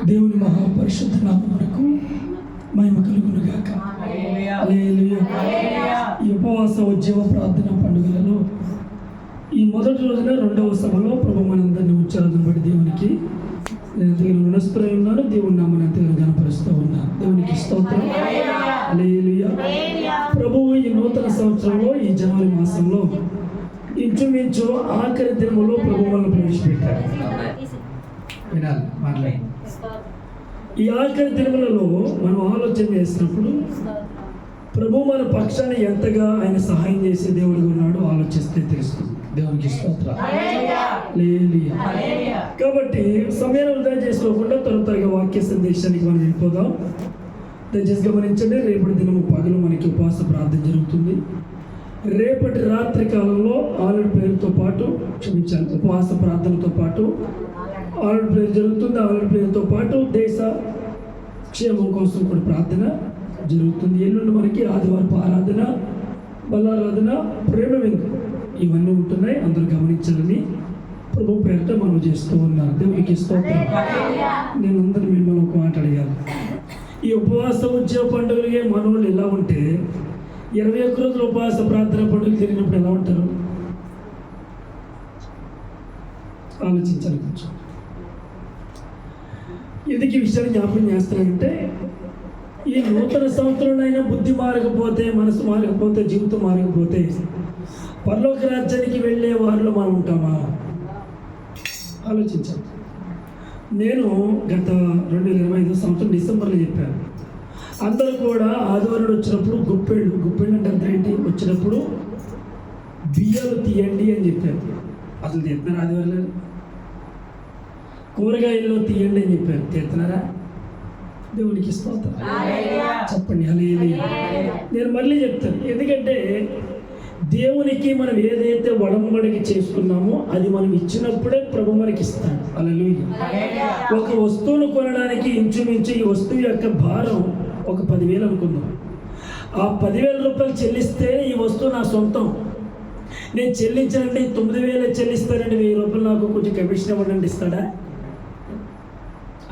దేవుని మహాపరిశుద్ధ నామమునకు మహిమ కలుగునుగాక. హల్లెలూయా. ఈ ఉపవాస ఉద్యమ ప్రార్థన పండుగలలో ఈ మొదటి రోజున రెండవ సభలో ప్రభు మనందరినీ ఉచ్చారణను బట్టి దేవునికి నేను ఎంతగానో రుణస్థులై ఉన్నాను. దేవుని నామని ఎంతగానో గణపరుస్తూ ఉన్నాను. దేవునికి స్తోత్రం. హల్లెలూయా. ప్రభువు ఈ నూతన సంవత్సరంలో ఈ జనవరి మాసంలో ఇంచుమించు ఆఖరి దినములో ప్రభు మనల్ని ప్రవేశపెట్టారు. వినాలి, మాట్లాడి. ఈ ఆఖరి దినములలో మనం ఆలోచన చేసినప్పుడు ప్రభు మన పక్షాన్ని ఎంతగా ఆయన సహాయం చేసే దేవుడిగా ఉన్నాడో ఆలోచిస్తే తెలుస్తుంది. దేవునికి స్తోత్రం. హల్లెలూయా. కాబట్టి సమయాన్ని వృధా చేసుకోకుండా త్వరగా వాక్య సందేశానికి మనం వెళ్ళిపోదాం. దయచేసి గమనించండి, రేపటి దినము పగలు మనకి ఉపవాస ప్రార్థన జరుగుతుంది. రేపటి రాత్రి కాలంలో ఆల్రెడీ ప్రేయర్తో పాటు క్షమించాలి ఉపవాస ప్రార్థనతో పాటు ఆల్రెడీ ప్రేయర్ జరుగుతుంది. ఆల్రెడీ ప్రేయర్తో పాటు దేశ క్షేమం కోసం కూడా ప్రార్థన జరుగుతుంది. ఎల్లుండి మనకి ఆదివారపు ఆరాధన, బలారాధన, ప్రేమ విందు ఇవన్నీ ఉంటున్నాయి. అందరూ గమనించాలని ప్రభు పేరిట మనం చేస్తూ ఉన్నారు. దేవునికి స్తోత్రం. నేను అందరూ మిమ్మల్ని ఒక మాట అడిగాను. ఈ ఉపవాస ఉద్యోగ పండుగలకే మనోళ్ళు ఎలా ఉంటే 21 రోజుల ఉపవాస ప్రార్థన పండుగలు జరిగినప్పుడు ఎలా ఉంటారు ఆలోచించాలి కొంచెం. ఎందుకు ఈ విషయాన్ని జ్ఞాపకం చేస్తానంటే, ఈ నూతన సంవత్సరంలో అయినా బుద్ధి మారకపోతే, మనసు మారకపోతే, జీవితం మారకపోతే పరలోక రాజ్యానికి వెళ్ళే వారిలో మనం ఉంటామా ఆలోచించాలి. నేను గత 2025 సంవత్సరం డిసెంబర్లో చెప్పాను, అందరూ కూడా ఆదివారం వచ్చినప్పుడు గుప్పెళ్ళు అంటే అంత ఏంటి వచ్చినప్పుడు బియ్యాలు తీయండి అని చెప్పారు. అసలు తీస్తున్నారు ఆదివారం? కూరగాయల్లో తీయండి అని చెప్పారు. తీస్తున్నారా? దేవునికి స్తోత్రం. చెప్పండి హల్లెలూయా. నేను మళ్ళీ చెప్తాను, ఎందుకంటే దేవునికి మనం ఏదైతే ఒడంబడిక చేసుకున్నామో అది మనం ఇచ్చినప్పుడే ప్రభు మనకి ఇస్తాడు. హల్లెలూయా. ఒక వస్తువును కొనడానికి ఇంచుమించు ఈ వస్తువు యొక్క భారం ఒక 10,000 అనుకుందాం. ఆ 10,000 రూపాయలు చెల్లిస్తే ఈ వస్తువు నా సొంతం. నేను చెల్లించానంటే 9,000 చెల్లిస్తానండి, 1,000 రూపాయలు నాకు కొంచెం కమిషన్ ఇవ్వడండి ఇస్తాడా?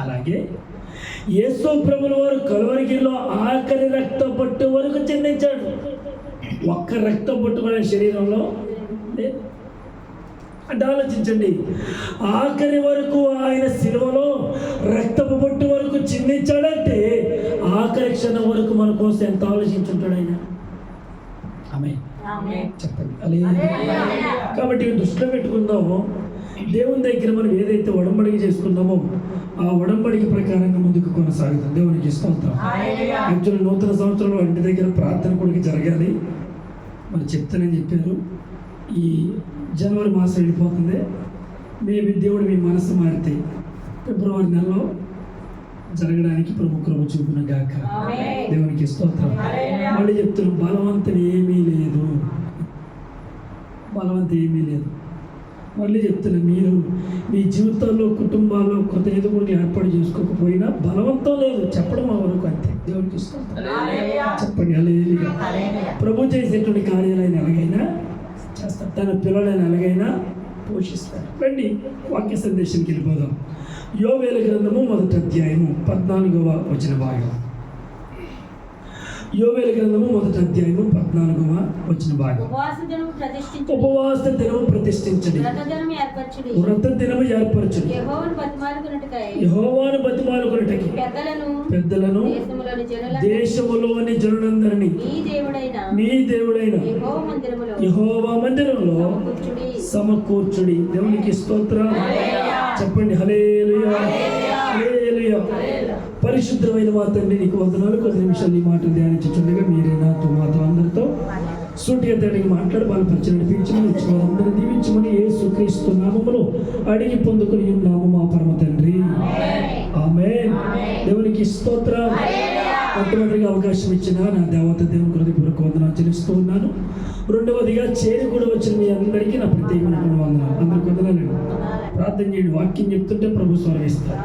అలాగే యేసు ప్రభుల వారు కలువరిగిలో ఆఖరి రక్త బొట్టు వరకు చెల్లించాడు. ఒక్క రక్త బొట్టు కూడా శరీరంలో లేదు. అంటే ఆలోచించండి, ఆఖరి వరకు ఆయన శిలువలో రక్తపు బొట్టు వరకు చిందించాడంటే ఆఖరి క్షణం వరకు మన కోసం ఎంత ఆలోచించుంటాడు ఆయన. ఆమేన్ చెప్పండి. హల్లెలూయా. కాబట్టి దృష్టిలో పెట్టుకుందాము, దేవుని దగ్గర మనం ఏదైతే ఒడంబడిక చేసుకున్నామో ఆ ఒడంబడిక ప్రకారంగా ముందుకు కొనసాగుతాం. దేవునికి స్తోత్రం. యాక్చువల్లీ నూతన సంవత్సరంలో ఇంటి దగ్గర ప్రార్థన కూడా జరగాలి. మరి చెప్తానని చెప్పారు. ఈ జనవరి మాసం వెళ్ళిపోతుంది. మేబీ దేవుడు మీ మనసు మారితే ఫిబ్రవరి నెలలో జరగడానికి ప్రభు కృప చూపును గాక. దేవునికి స్తోత్రం. మళ్ళీ చెప్తున్నాం, బలవంతం ఏమీ లేదు. మళ్ళీ చెప్తున్నా, మీరు మీ జీవితాల్లో కుటుంబాల్లో కొత్త ఎదుగుడిని ఏర్పాటు చేసుకోకపోయినా బలవంతం లేదు, చెప్పడం మా వరకు అంతే. దేవునికి స్తోత్రం. చెప్పండి హల్లెలూయా. ప్రభు చేసేటువంటి కార్యాలైన ఎలాగైనా చేస్తారు, తన పిల్లలైన ఎలాగైనా పోషిస్తారు. రండి వాక్య సందేశానికి వెళ్ళిపోదాం. యోవేలు గ్రంథము 1వ అధ్యాయము 14వ వచన భాగం. యోవేలు గ్రంథము 1వ అధ్యాయము 14వ వచన భాగం. ఉపవాస దినము ప్రతిష్ఠించండి, వ్రత దినము ఏర్పరచుడి, యెహోవాను బతిమాలుకొనుటకి పెద్దలను దేశములోని జనులందరినీ మీ దేవుడైన యెహోవా మందిరంలో సమకూర్చుడి. దేవునికి స్తోత్రం. చెప్పండి హల్లెలూయా. హల్లెలూయా. పరిశుద్ధమైన మా తండ్రి, నీకు వందనాలు. కొద్ది నిమిషాలు ఈ మాటలు ధ్యానించుండగా మీరే నాతో మాతో అందరితో సూటిగా తండ్రికి మాట్లాడి బలపరిచి నడిపించమని ఇచ్చిన అందరూ దీవించమని యేసుక్రీస్తు నామములో అడిగి పొందుకుని ఉన్నాము మా పరమ తండ్రి. ఆమేన్. దేవునికి స్తోత్రం. మొట్టమొదటిగా అవకాశం ఇచ్చిన నా దేవత దేవుని హృదయపూర్వక వందనాలు చెల్లిస్తూ ఉన్నాను. రెండవదిగా చేరి కూడా వచ్చిన మీ అందరికీ నా ప్రత్యేకమైన వందనాలు. అందరికి వందనాలండి. ప్రార్థన చేయండి. వాక్యం చెప్తుంటే ప్రభు స్వరం ఇస్తారు.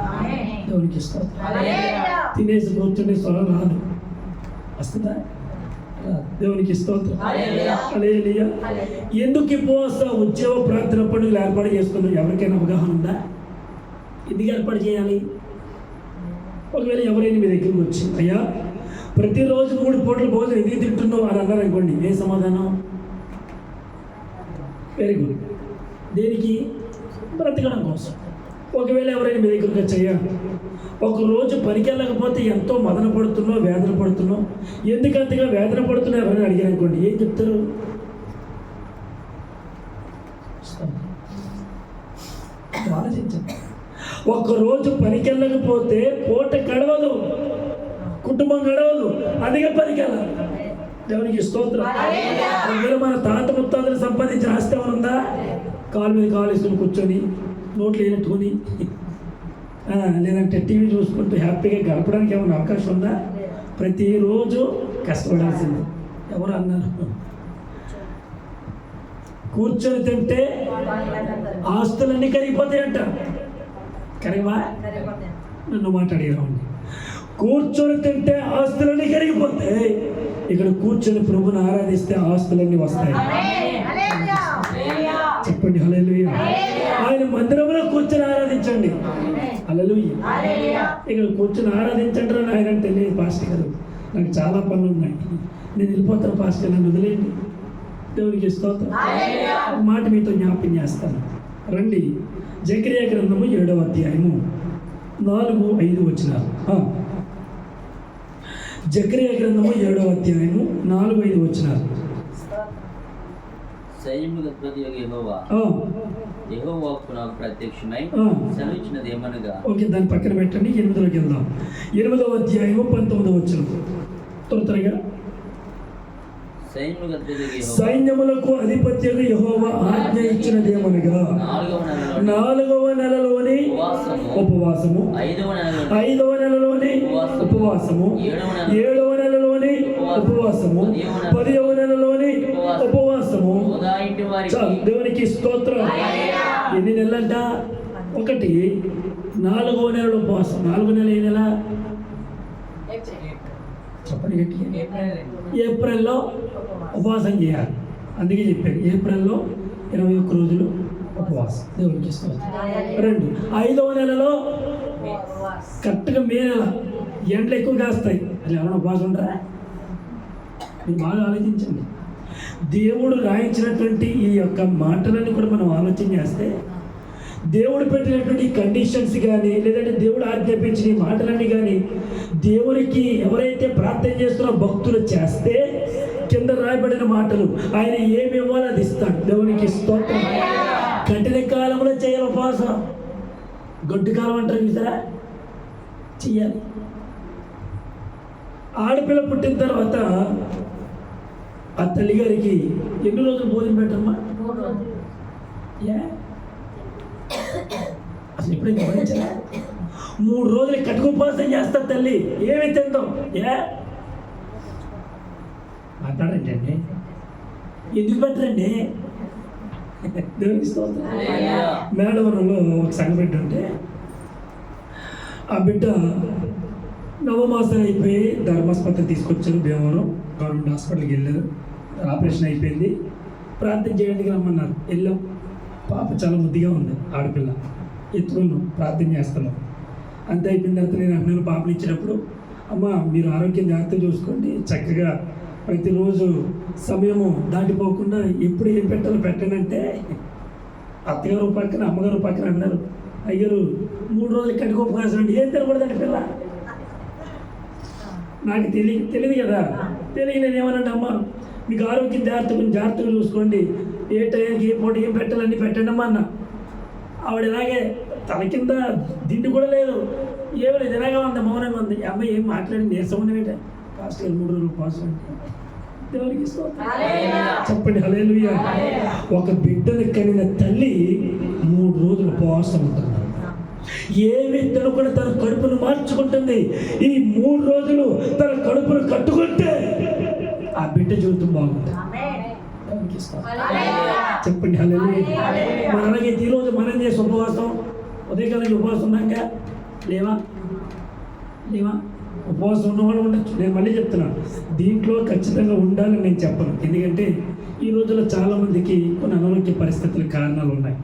దేవునికి స్తోత్రం. తినేసి కూర్చుంటే స్వరం రాదు, వస్తుందా? దేవునికి స్తోత్రం. హల్లెలూయా. ఎందుకు ఉపవాస ఉద్యోగ ప్రార్థన పండుగలు ఏర్పాటు చేసుకున్నాం? ఎవరికైనా అవగాహన ఉందా? ఎందుకు ఏర్పాటు చేయాలి? ఒకవేళ ఎవరైనా మీ దగ్గరికి వచ్చి అయ్యా ప్రతిరోజు 3 పూటలు భోజనం ఎందుకు తింటున్నావు అని అన్నారు అనుకోండి, ఏ సమాధానం? Very good. దేనికి? బ్రతకడం కోసం. ఒకవేళ ఎవరైనా మీ దగ్గరికి వచ్చాయా ఒకరోజు పనికి వెళ్ళకపోతే ఎంతో మదన పడుతున్నావు, వేదన పడుతున్నావు, ఎందుకంతగా వేదన పడుతున్నావు ఎవరైనా అడిగారు అనుకోండి, ఏం చెప్తారు? ఆలోచించండి. ఒక్కరోజు పనికి వెళ్ళకపోతే పూట గడవదు, కుటుంబం గడవదు, అందుకే పనికి వెళ్ళాలి. దేవునికి స్తోత్రం. ఒకవేళ మన తాత ముత్తాతలు సంపాదించిన ఆస్తి ఏమైనా ఉందా? కాలు మీద కాలు వేసుకుని కూర్చొని నోట్లు వేయట్టుకొని లేదంటే టీవీ చూసుకుంటూ హ్యాపీగా గడపడానికి ఏమైనా అవకాశం ఉందా? ప్రతిరోజు కష్టపడాల్సింది. ఎవరు అన్నారు? కూర్చొని తింటే ఆస్తులన్నీ కరిగిపోతాయంట. కరిగవా? నన్ను మాట్లాడేవాడిని. కూర్చొని తింటే ఆస్తులన్నీ కరిగిపోతాయి. ఇక్కడ కూర్చొని ప్రభుని ఆరాధిస్తే ఆస్తులన్నీ వస్తాయి. చెప్పండి హల్లెలూయా. ఆయన మందిరంలో కూర్చొని ఆరాధించండి. హల్లెలూయా. ఇక్కడ కూర్చొని ఆరాధించండి అని ఆయన అంటే, లేదు పాస్టర్ గారు నాకు చాలా పనులు ఉన్నాయి, నేను వెళ్ళిపోతాను పాస్టర్, నన్ను వదిలేయండి. దేవునికి స్తోత్రం. మాట మీతో జ్ఞాపకం చేస్తాను. రండి, జకరియా గ్రంథము 7వ అధ్యాయము 4-5 వచనాలు. జకరియా గ్రంథము 7వ అధ్యాయము 4-5 వచనాలు. సైన్యముల అధిపతియగు యెహోవా యెహోవాకు నాకు ప్రత్యక్షమై సెలవిచ్చినది ఏమనగా, ఓకే దాన్ని పక్కన పెట్టండి. 8లోకి వెళ్దాం. 8వ అధ్యాయము 19వ వచనం త్వరగా. సైన్యములకు అధిపత్యగు యెహోవా ఆజ్ఞ ఇచ్చినదేమనగా, 4వ నెలలోని ఉపవాసము, 5వ నెలలోని ఉపవాసము, 7వ నెలలోని ఉపవాసము, 10వ నెలలోని ఉపవాసము. దేవునికి స్తోత్రం. ఎన్ని నెలలంట? 1 4వ నెలలో ఉపవాసం. 4వ నెల ఏ నెల? చెప్పండి గట్టిగా. ఏప్రిల్లో ఉపవాసం చేయాలి. అందుకే చెప్పారు ఏప్రిల్లో 21 రోజులు ఉపవాసం. దేవునికి స్తోత్రం. 2 5వ నెలలో కరెక్ట్గా మే నెల ఎండలు ఎక్కువ కాస్తాయి. అది ఎవరైనా ఉపవాసం ఉంటారా? మీరు బాగా ఆలోచించండి. దేవుడు రాయించినటువంటి ఈ యొక్క మాటలను కూడా మనం ఆలోచన చేస్తే, దేవుడు పెట్టినటువంటి కండిషన్స్ కానీ లేదంటే దేవుడు ఆజ్ఞాపించిన ఈ మాటలన్నీ కానీ దేవునికి ఎవరైతే ప్రార్థన చేస్తున్న భక్తులు చేస్తే కింద రాయబడిన మాటలు ఆయన ఏమి ఇవ్వాలో అది ఇస్తాడు. దేవునికి స్తోత్రం. కఠిన కాలంలో చేయాలి ఉపవాసం. గొడ్డు కాలం అంటారు చూసారా, చెయ్యాలి. ఆడపిల్ల పుట్టిన తర్వాత ఆ తల్లిగారికి ఎన్ని రోజులు భోజనం పెట్టమ్మా? అసలు ఎప్పుడైనా గమనించా? 3 రోజులు కట్టుకు ఉపవాసం చేస్తారు తల్లి. ఏమి తిందో మాట్లాడండి అండి, ఎందుకు పెట్టరండి? దేవునికి స్తోత్రం. మేడవరంలో ఒక సంఘ బిడ్డ ఉంటే ఆ బిడ్డ నవమాసం అయిపోయి ధర్మాస్పత్రి తీసుకొచ్చారు. భీమవరం గవర్నమెంట్ హాస్పిటల్కి వెళ్ళారు. ఆపరేషన్ అయిపోయింది. ప్రార్థన చేయడానికి రమ్మన్నారు. వెళ్ళాం. పాప చాలా ముద్దుగా ఉంది. ఆడపిల్ల ఎత్తుకున్నాం, ప్రార్థన చేస్తున్నాం. అంతే అయిపోయిన తర్వాత నేను అన్నాను పాపని ఇచ్చినప్పుడు, అమ్మ మీరు ఆరోగ్యం జాగ్రత్తగా చూసుకోండి, చక్కగా ప్రతిరోజు సమయము దాటిపోకుండా ఎప్పుడు ఏం పెట్టాలో పెట్టండి అంటే, అత్తగారు పక్కన అమ్మగారు పక్కన అన్నారు, అయ్యారు 3 రోజులు కడుగు ఉపవాసం అండి. ఏం తినకూడదండి పిల్ల. నాకు తెలియదు కదా, తెలియదు. నేను ఏమనండి, అమ్మ మీకు ఆరోగ్యం జాగ్రత్తగా చూసుకోండి, ఏ టైంకి ఏ పూట ఏం పెట్టాలని పెట్టండి అమ్మ అన్న. ఆవిడ ఇలాగే తల కింద దిండి కూడా లేదు, ఏమి లేదు, ఇలాగే ఉంది, మౌనంగా ఉంది. అమ్మాయి ఏం మాట్లాడి నీరసం ఉన్నవేంటే ఫాస్ట్ 3 రోజులు ఉపవాసం అంటే. దేవునికి చెప్పండి హల్లెలూయా. ఒక బిడ్డను కనిన తల్లి 3 రోజులు ఉపవాసం ఉంటుంది. ఏమి తినకుండా తన కడుపును మార్చుకుంటుంది. ఈ 3 రోజులు తన కడుపును కట్టుకుంటే ఆ బిడ్డ జీవితం బాగుంటుంది. చెప్పండి హల్లెలూయా. మన అలాగే ఈరోజు మనం చేసే ఉపవాసం, ఉదయకాలం ఉపవాసం ఉన్నాక లేవా ఉపవాసం ఉన్నవాళ్ళు ఉండొచ్చు. నేను మళ్ళీ చెప్తున్నాను, దీంట్లో ఖచ్చితంగా ఉండాలని నేను చెప్పను. ఎందుకంటే ఈ రోజుల్లో చాలామందికి కొన్ని అనారోగ్య పరిస్థితుల కారణాలు ఉన్నాయి.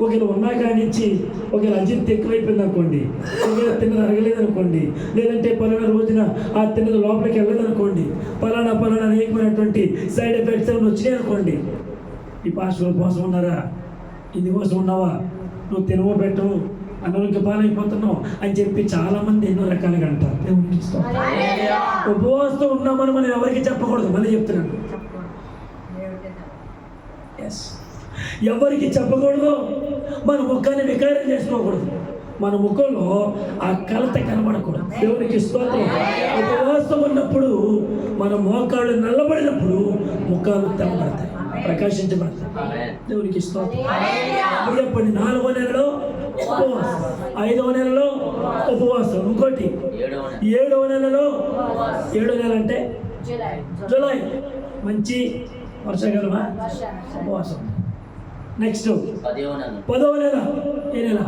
ఒకవేళ ఉన్నా కానించి ఒకవేళ అజిత్ ఎక్కువైపోయింది అనుకోండి, ఒకవేళ తిన్నది అరగలేదు అనుకోండి, లేదంటే పలానా రోజున ఆ తిన్నది లోపలికి వెళ్ళలేదు అనుకోండి, పలానా అనేకమైనటువంటి సైడ్ ఎఫెక్ట్స్ ఏమైనా వచ్చినాయి అనుకోండి, ఈ పాస్టర్ కోసం ఉన్నారా, ఇందుకోసం ఉన్నావా, నువ్వు తినవో పెట్టవు, అనారోగ్య పాలైపోతున్నావు అని చెప్పి చాలామంది ఎన్నో రకాలుగా అంటారు. దేవునికి ఇష్టం. ఉపవాసం ఉన్నామని మనం ఎవరికి చెప్పకూడదు. మళ్ళీ చెప్తున్నాను, ఎవరికి చెప్పకూడదు. మన ముఖాన్ని వికారం చేసుకోకూడదు. మన ముఖంలో ఆ కలత కనబడకూడదు. దేవునికి స్తోత్రం. ఉపవాసం ఉన్నప్పుడు మన మోకాళ్ళు నల్లబడినప్పుడు ముఖాలు తెల్లబడతాయి, ప్రకాశించబడతాయి. దేవునికి స్తోత్రం. చెప్పండి, 4వ నెలలో ఉపవాసం, 5వ నెలలో ఉపవాసం, ఇంకోటి 7వ నెలలో, 7వ నెల అంటే జూలై, మంచి వర్షాకాలమా, ఉపవాసం. నెక్స్ట్ 10వ నెల, ఏ నెల?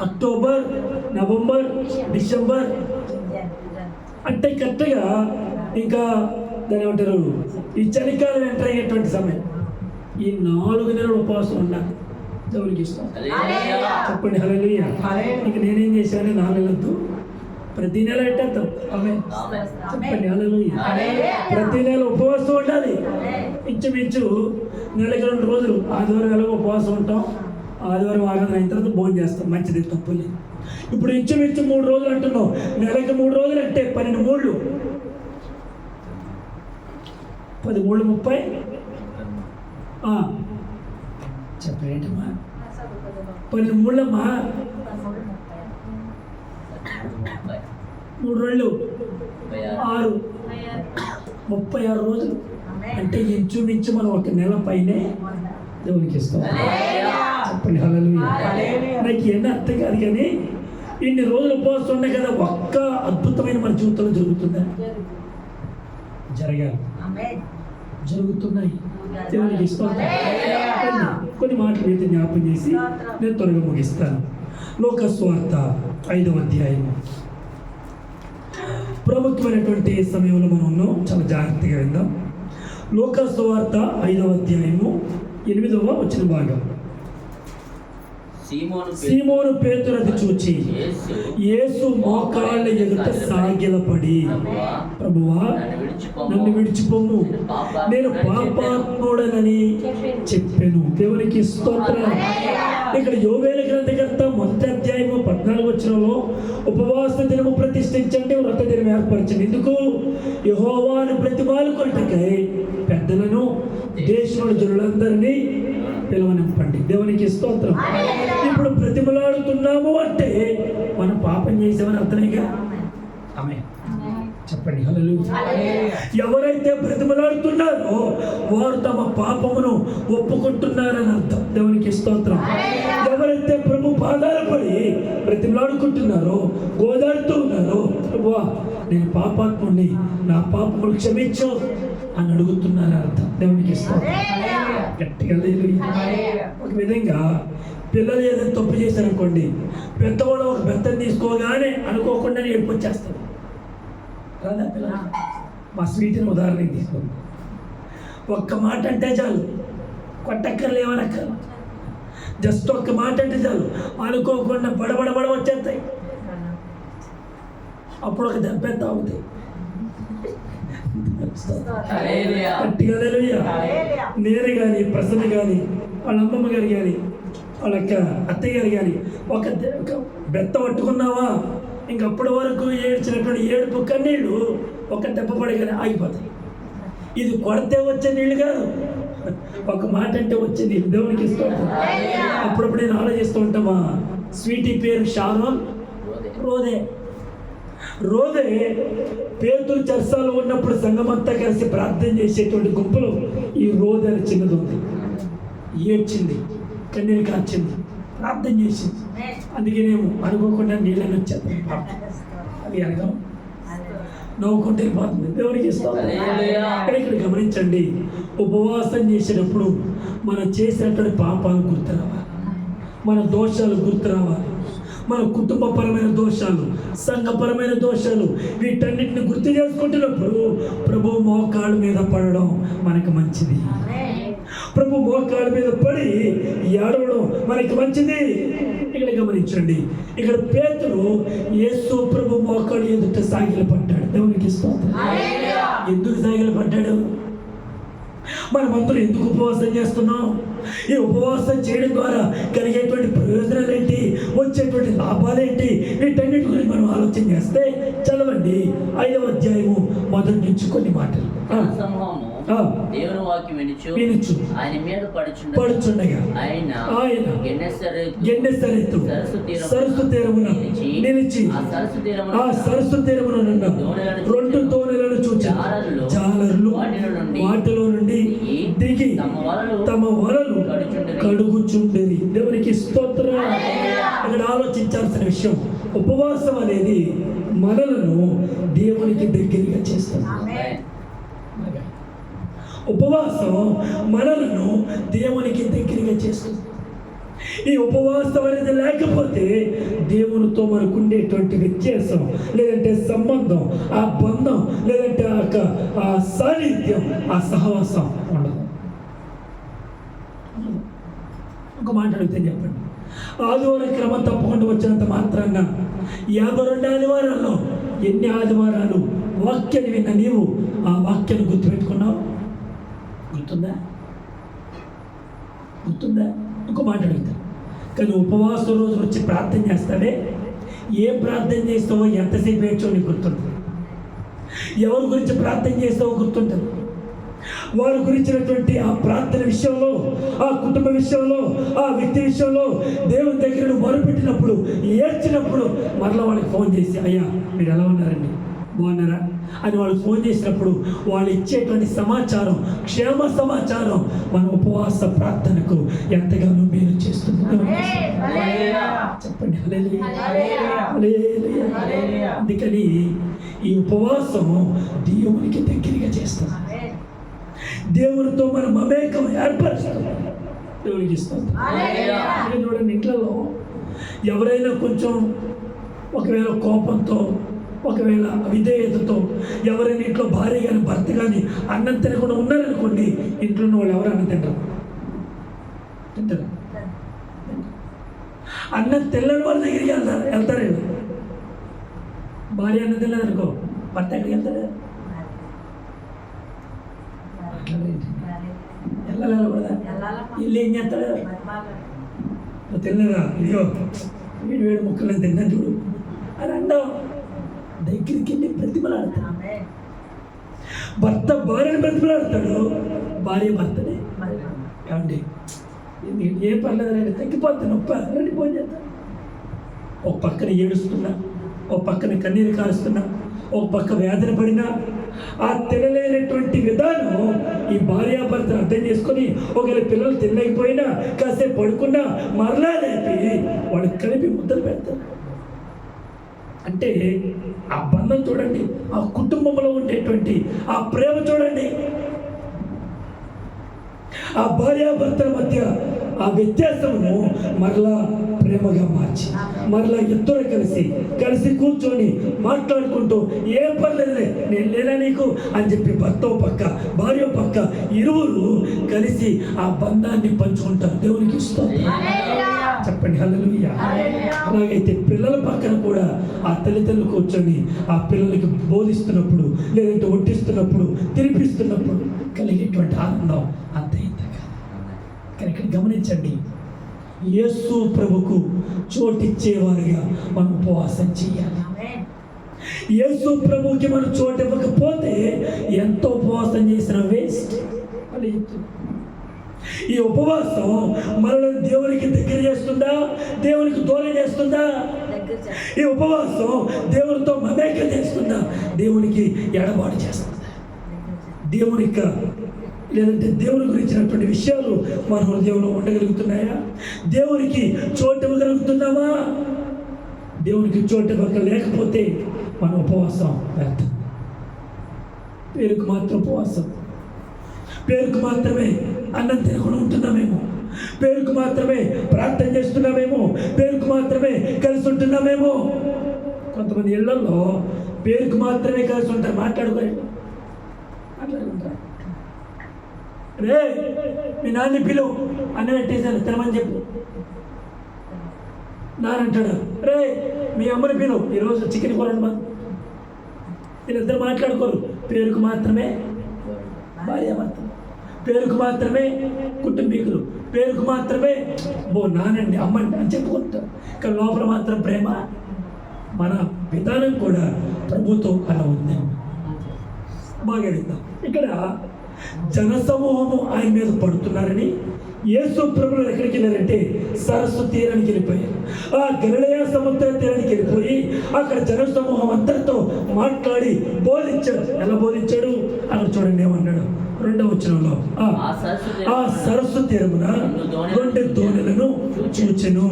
అక్టోబర్, నవంబర్, డిసెంబర్, అంటే కరెక్ట్గా ఇంకా దాని ఏమంటారు, ఈ చలికాలం ఎంటర్ అయ్యేటువంటి సమయం. ఈ 4 నెలలు ఉపవాసం ఉన్నారు. దేవునికి ఇష్టం. చెప్పండి హల్లెలూయా. ఇక నేనేం చేశాను, 4 నెలలతో ప్రతి నెల ఎట్టేద్దాం. ఆమె చెప్పండి హల్లెలూయా. ప్రతి నెల ఉపవాసం ఉండాలి. ఇంచుమించు నెలకి 2 రోజులు, ఆదివారం ఎలాగో ఉపవాసం ఉంటాం, ఆదివారం ఆరాధన అయిన తర్వాత భోజనం చేస్తాం, మంచిది, తప్పులేదు. ఇప్పుడు ఇంచుమించు 3 రోజులు అంటున్నాం, నెలకి 3 రోజులు అంటే 12 మూళ్ళు, 10 మూళ్ళు 30. చెప్పేంటమ్మా, 12 మూళ్ళమ్మా, 3 రోజులు 6, 36 రోజులు. అంటే ఇంచుమించు మనం 1 నెల పైనే దేవునికి ఇస్తాం. చెప్పండి హల్లెలూయా. నాకు ఏమీ అర్థం కాదు, కానీ ఇన్ని రోజులు ఉపవాసం ఉన్నాయి కదా, ఒక్క అద్భుతమైన మన జీవితంలో జరుగుతుందా? జరగాలి, జరుగుతున్నాయి. దేవునికి ఇష్టం. కొన్ని మాటలు అయితే జ్ఞాపం చేసి నేను త్వరగా ముగిస్తాను. లోకస్వార్త 5వ అధ్యాయము. ప్రాముఖ్యమైనటువంటి సమయంలో మనం ఉన్నాం, చాలా జాగ్రత్తగా విందాం. లోకస్వార్త 5వ అధ్యాయము 8వ వచన భాగం. సీమోను పేతురు అది చూచి యేసు మోకాళ్ళ ఎదుట సాగిలపడి, ప్రభువా నన్ను విడిచిపోము, నేను పాపాత్ముడనని చెప్పాను. దేవునికి స్తోత్రం. ఇక్కడ యోవేలు గ్రంథకర్త 1వ అధ్యాయము 14వ వచనంలో ఉపవాస దినము ప్రతిష్ఠించండి, వ్రత దినం ఏర్పరచండి. ఎందుకు? యెహోవాను ప్రతిమాలుకొనుటకై పెద్దలను దేశంలో జనులందరినీ పిలువనింపండి. దేవునికి స్తోత్రం. ఇప్పుడు ప్రతిమలాడుతున్నాము అంటే మనం పాపం చేసామని అర్థమేగా. ఆమేన్. చెప్పండి హల్లెలూయా. ఎవరైతే బ్రతిమలాడుతున్నారో వారు తమ పాపమును ఒప్పుకుంటున్నారని అర్థం. దేవునికి స్తోత్రం. ఎవరైతే ప్రభు పాదాలు పడి బ్రతిమలాడుకుంటున్నారో, గోదాడుతూ ఉన్నారో, ప్రభువా నేను పాపాత్ముని, నా పాపములు క్షమించు అని అడుగుతున్నారని అర్థం. దేవునికి స్తోత్రం. గట్టిగా హల్లెలూయా. ఒక విధంగా పిల్లలు ఏదైనా తప్పు చేశారనుకోండి, పెద్దవాడు ఒక బెత్తం తీసుకోగానే అనుకోకుండా ఏడుపొచ్చేస్తారు. రాదా పిల్లలు? మా స్వీట్ని ఉదాహరణకి తీసుకోండి. ఒక్క మాట అంటే చాలు, కొట్టక్కర్లు ఏమనక్కర్లు, జస్ట్ ఒక్క మాట అంటే చాలు అనుకోకుండా బడబడ వచ్చేస్తాయి. అప్పుడు ఒక దెబ్బ ఎంత అవుతాయి. నేను కానీ, ప్రసన్న కానీ, వాళ్ళ అమ్మమ్మ గారు కానీ, వాళ్ళ అత్తయ్య గారు కానీ ఒక బెత్త పట్టుకున్నావా ఇంకప్పటి వరకు ఏడ్చినటువంటి ఏడుపు కన్నీళ్ళు ఒక దెబ్బ పడగానే ఆగిపోతాయి. ఇది కొడితే వచ్చే నీళ్ళు కాదు, ఒక మాట అంటే వచ్చే నీళ్ళు. దేవునికి ఇష్టం. అప్పుడప్పుడు నేను ఆలోచిస్తూ ఉంటా, మా స్వీటీ పేరు షారోన్ రోదే పేతురు చర్చాలు ఉన్నప్పుడు సంఘమంతా కలిసి ప్రార్థన చేసేటువంటి గుంపులు ఈ రోదే అని చిన్నది ఉంది. ఏడ్చింది, కన్నీరు కాచింది, ప్రార్థన చేసింది. అందుకేనేమో అనుకోకుండా నీళ్ళని వచ్చేది. అది అనగం నవ్వుకుంటే వెళ్ళిపోతుంది. దేవునికి ఇస్తాం. ఇక్కడ గమనించండి, ఉపవాసం చేసేటప్పుడు మనం చేసినటువంటి పాపాలు గుర్తు రావాలి, మన దోషాలు గుర్తు రావాలి, మన కుటుంబపరమైన దోషాలు, సంఘపరమైన దోషాలు, వీటన్నిటిని గుర్తు చేసుకుంటున్నప్పుడు ప్రభు మోకాళ్ళ మీద పడడం మనకు మంచిది. ప్రభు మోకాళ్ళ మీద పడి ఏడవడం మనకి మంచిది. ఇక్కడ గమనించండి, ఇక్కడ పేతురు యేసు ప్రభు మోకాళ్ళ ఎదుట సాగిల పడ్డాడు. దేవునికి స్తోత్రం. ఎందుకు సాగిల పడ్డాడు? మనమందరూ ఎందుకు ఉపవాసం చేస్తున్నాం? ఈ ఉపవాసం చేయడం ద్వారా కలిగేటువంటి ప్రయోజనాలు ఏంటి, వచ్చేటువంటి లాభాలు ఏంటి, వీటన్నిటి గురించి మనం ఆలోచన చేస్తే చదవండి 5వ అధ్యాయము మొదటి నుంచి కొన్ని మాటలు. దేవుని వాక్యం వినుచు ఆయన మీద పడుచుండగా ఆయన గెన్నెసరెత్తు సరస్సు తీరమున నిలిచి ఆ సరస్సు తీరమున 2 దోణులను చూచి జాలరులు వాటిలో నుండి దిగి తమ వలలు కడుగుచుండేది. దేవునికి స్తోత్రం. ఇక్కడ ఆలోచించాల్సిన విషయం, ఉపవాసం అనేది మనలను దేవునికి దగ్గరగా చేస్తుంది. ఉపవాసం మనలను దేవునికి దగ్గరగా చేస్తుంది. ఈ ఉపవాసం అనేది లేకపోతే దేవునితో మనకు ఉండేటువంటి వ్యత్యాసం, లేదంటే సంబంధం, ఆ బంధం, లేదంటే ఆ సాన్నిధ్యం, ఆ సహవాసం ఉండదు. ఒక మాట అడిగితే చెప్పండి, ఆదివారం క్రమం తప్పకుండా వచ్చినంత మాత్రాన 52 ఆదివారాల్లో ఎన్ని ఆదివారాలు వాక్యాన్ని విన్న నీవు ఆ వాక్యాన్ని గుర్తుపెట్టుకున్నావు? గుర్తుందా? ఇంకో మాట అడుగుతా, కానీ ఉపవాసం రోజు వచ్చి ప్రార్థన చేస్తాడే, ఏం ప్రార్థన చేస్తావో, ఎంతసేపు ఏడ్చో నీకు గుర్తుంటుంది. ఎవరి గురించి ప్రార్థన చేస్తావో గుర్తుంటుంది. వారి గురించినటువంటి ఆ ప్రార్థన విషయంలో, ఆ కుటుంబ విషయంలో, ఆ వ్యక్తి విషయంలో దేవుని దగ్గర మొరుపెట్టినప్పుడు, ఏడ్చినప్పుడు మరలా వాళ్ళకి ఫోన్ చేసి, అయ్యా మీరు ఎలా ఉన్నారండి, బాగున్నారా అని వాళ్ళు ఫోన్ చేసినప్పుడు వాళ్ళు ఇచ్చేటువంటి సమాచారం, క్షేమ సమాచారం మన ఉపవాస ప్రార్థనకు ఎంతగానో మేలు చేస్తుంది. చెప్పండి హల్లెలూయా. అందుకని ఈ ఉపవాసం దేవునికి దగ్గరగా చేస్తుంది, దేవునితో మన మమేకం ఏర్పరుస్తుంది. దేవునికి ఇస్తుంది. చూడండి, ఇంట్లో ఎవరైనా కొంచెం ఒకవేళ కోపంతో, ఒకవేళ విధేయతతో ఎవరైనా ఇంట్లో భార్య కానీ భర్త కానీ అన్నం తినకుండా ఉన్నారనుకోండి, ఇంట్లో ఉన్న వాళ్ళు ఎవరు అన్నం తింటారా? అన్నం తెల్లని వాళ్ళ దగ్గరికి వెళ్తారు. భార్య అన్నం తినలేదనుకో, భర్త ఎక్కడికి వెళ్తాడు? వెళ్ళాలి కూడా. ఇల్లు ఏం చేస్తాడు? తిన్నదా, ఇదిగో వేడి ముక్కలు తిన్నా చూడు అని అంటాం. దగ్గరికి వెళ్ళి ప్రతిమలాడతాడు. భర్త భార్యని ప్రతిమలాడతాడు, భార్య భర్తని. ఏమండి ఏ పర్లేదు రండి, తగ్గిపోతాను, రండి ఫోన్ చేస్తాను. ఒక పక్కన ఏడుస్తున్నా, ఒక పక్కన కన్నీరు కారుస్తున్నా, ఒక పక్క వేదన పడినా, ఆ తినలేనటువంటి విధానం ఈ భార్యాభర్తను అర్థం చేసుకొని, ఒకవేళ పిల్లలు తినలేకపోయినా కాసేపు పడుకున్నా మరలా లేపి వాళ్ళు కలిపి ముద్దలు పెడతారు. అంటే ఆ బంధం చూడండి, ఆ కుటుంబంలో ఉండేటువంటి ఆ ప్రేమ చూడండి, ఆ భార్యాభర్తల మధ్య ఆ వ్యత్యాసమును మరలా ప్రేమగా మార్చి, మరలా ఇద్దరు కలిసి కూర్చొని మాట్లాడుకుంటూ, ఏ పర్లేదులే నేను లేనా నీకు అని చెప్పి భర్త పక్క భార్య పక్క ఇరువురు కలిసి ఆ బంధాన్ని పంచుకుంటారు. దేవునికి ఇష్టం. చెప్పండి హల్లెలూయా. అలాగైతే పిల్లల పక్కన కూడా ఆ తల్లిదండ్రులు కూర్చొని ఆ పిల్లలకి బోధిస్తున్నప్పుడు, లేదంటే వడ్డిస్తున్నప్పుడు, తినిపిస్తున్నప్పుడు కలిగేటువంటి ఆనందం అంత ఇంతగా. కానీ ఇక్కడ గమనించండి, యేసు ప్రభుకు చోటిచ్చేవారుగా మనం ఉపవాసం చేయాలి. యేసు ప్రభుకి మనం చోటు ఇవ్వకపోతే ఎంతో ఉపవాసం చేసిన వేస్ట్. ఈ ఉపవాసం మనల్ని దేవునికి దగ్గర చేస్తుందా, దేవునికి దూరం చేస్తుందా? ఈ ఉపవాసం దేవునితో మమేకం చేస్తుందా, దేవునికి ఎడబాటు చేస్తుందా? దేవునికి లేదంటే దేవుని గురించినటువంటి విషయాలు మన హృదయంలో ఉండగలుగుతున్నాయా? దేవునికి చోటు ఇవ్వగలుగుతున్నామా? దేవునికి చోటు ఇవ్వలేకపోతే మన ఉపవాసం వ్యర్థం. పేరుకు మాత్రం ఉపవాసం, పేరుకు మాత్రమే అన్నం తినకుండా ఉంటున్నామేమో, పేరుకు మాత్రమే ప్రార్థన చేస్తున్నామేమో, పేరుకు మాత్రమే కలిసి ఉంటున్నామేమో. కొంతమంది ఇళ్లలో పేరుకు మాత్రమే కలిసి ఉంటారు, మాట్లాడుకుంటారు. రే మీ నాన్న పిలువు అన్న పెట్టేశాను తినమని చెప్పు. నానంటాడు రే మీ అమ్మని పిలువు ఈరోజు చికెన్ కూర వండమని. వీళ్ళిద్దరు మాట్లాడుకోరు. పేరుకు మాత్రమే భార్యాభర్తలు, పేరుకు మాత్రమే కుటుంబీకులు, పేరుకు మాత్రమే నానండి అమ్మండి అని చెప్పుకుంటారు. కానీ లోపల మాత్రం ప్రేమ. మన విధానం కూడా ప్రభుత్వం అలా ఉంది. బాగా విందాం. ఇక్కడ జనసమూహము ఆయన మీద పడుతున్నారని యేసు ప్రభువులు ఎక్కడికి వెళ్ళారంటే సరస్సు తీరానికి వెళ్ళిపోయారు. ఆ గలిలయ సముద్ర తీరానికి వెళ్ళిపోయి అక్కడ జనసమూహం అందరితో మాట్లాడి బోధించాడు. ఎలా బోధించాడు అక్కడ చూడండి ఏమన్నాడు 2వ వచనంలో, ఆ సరస్సు తీరమున 2 దోణులను చూచెను.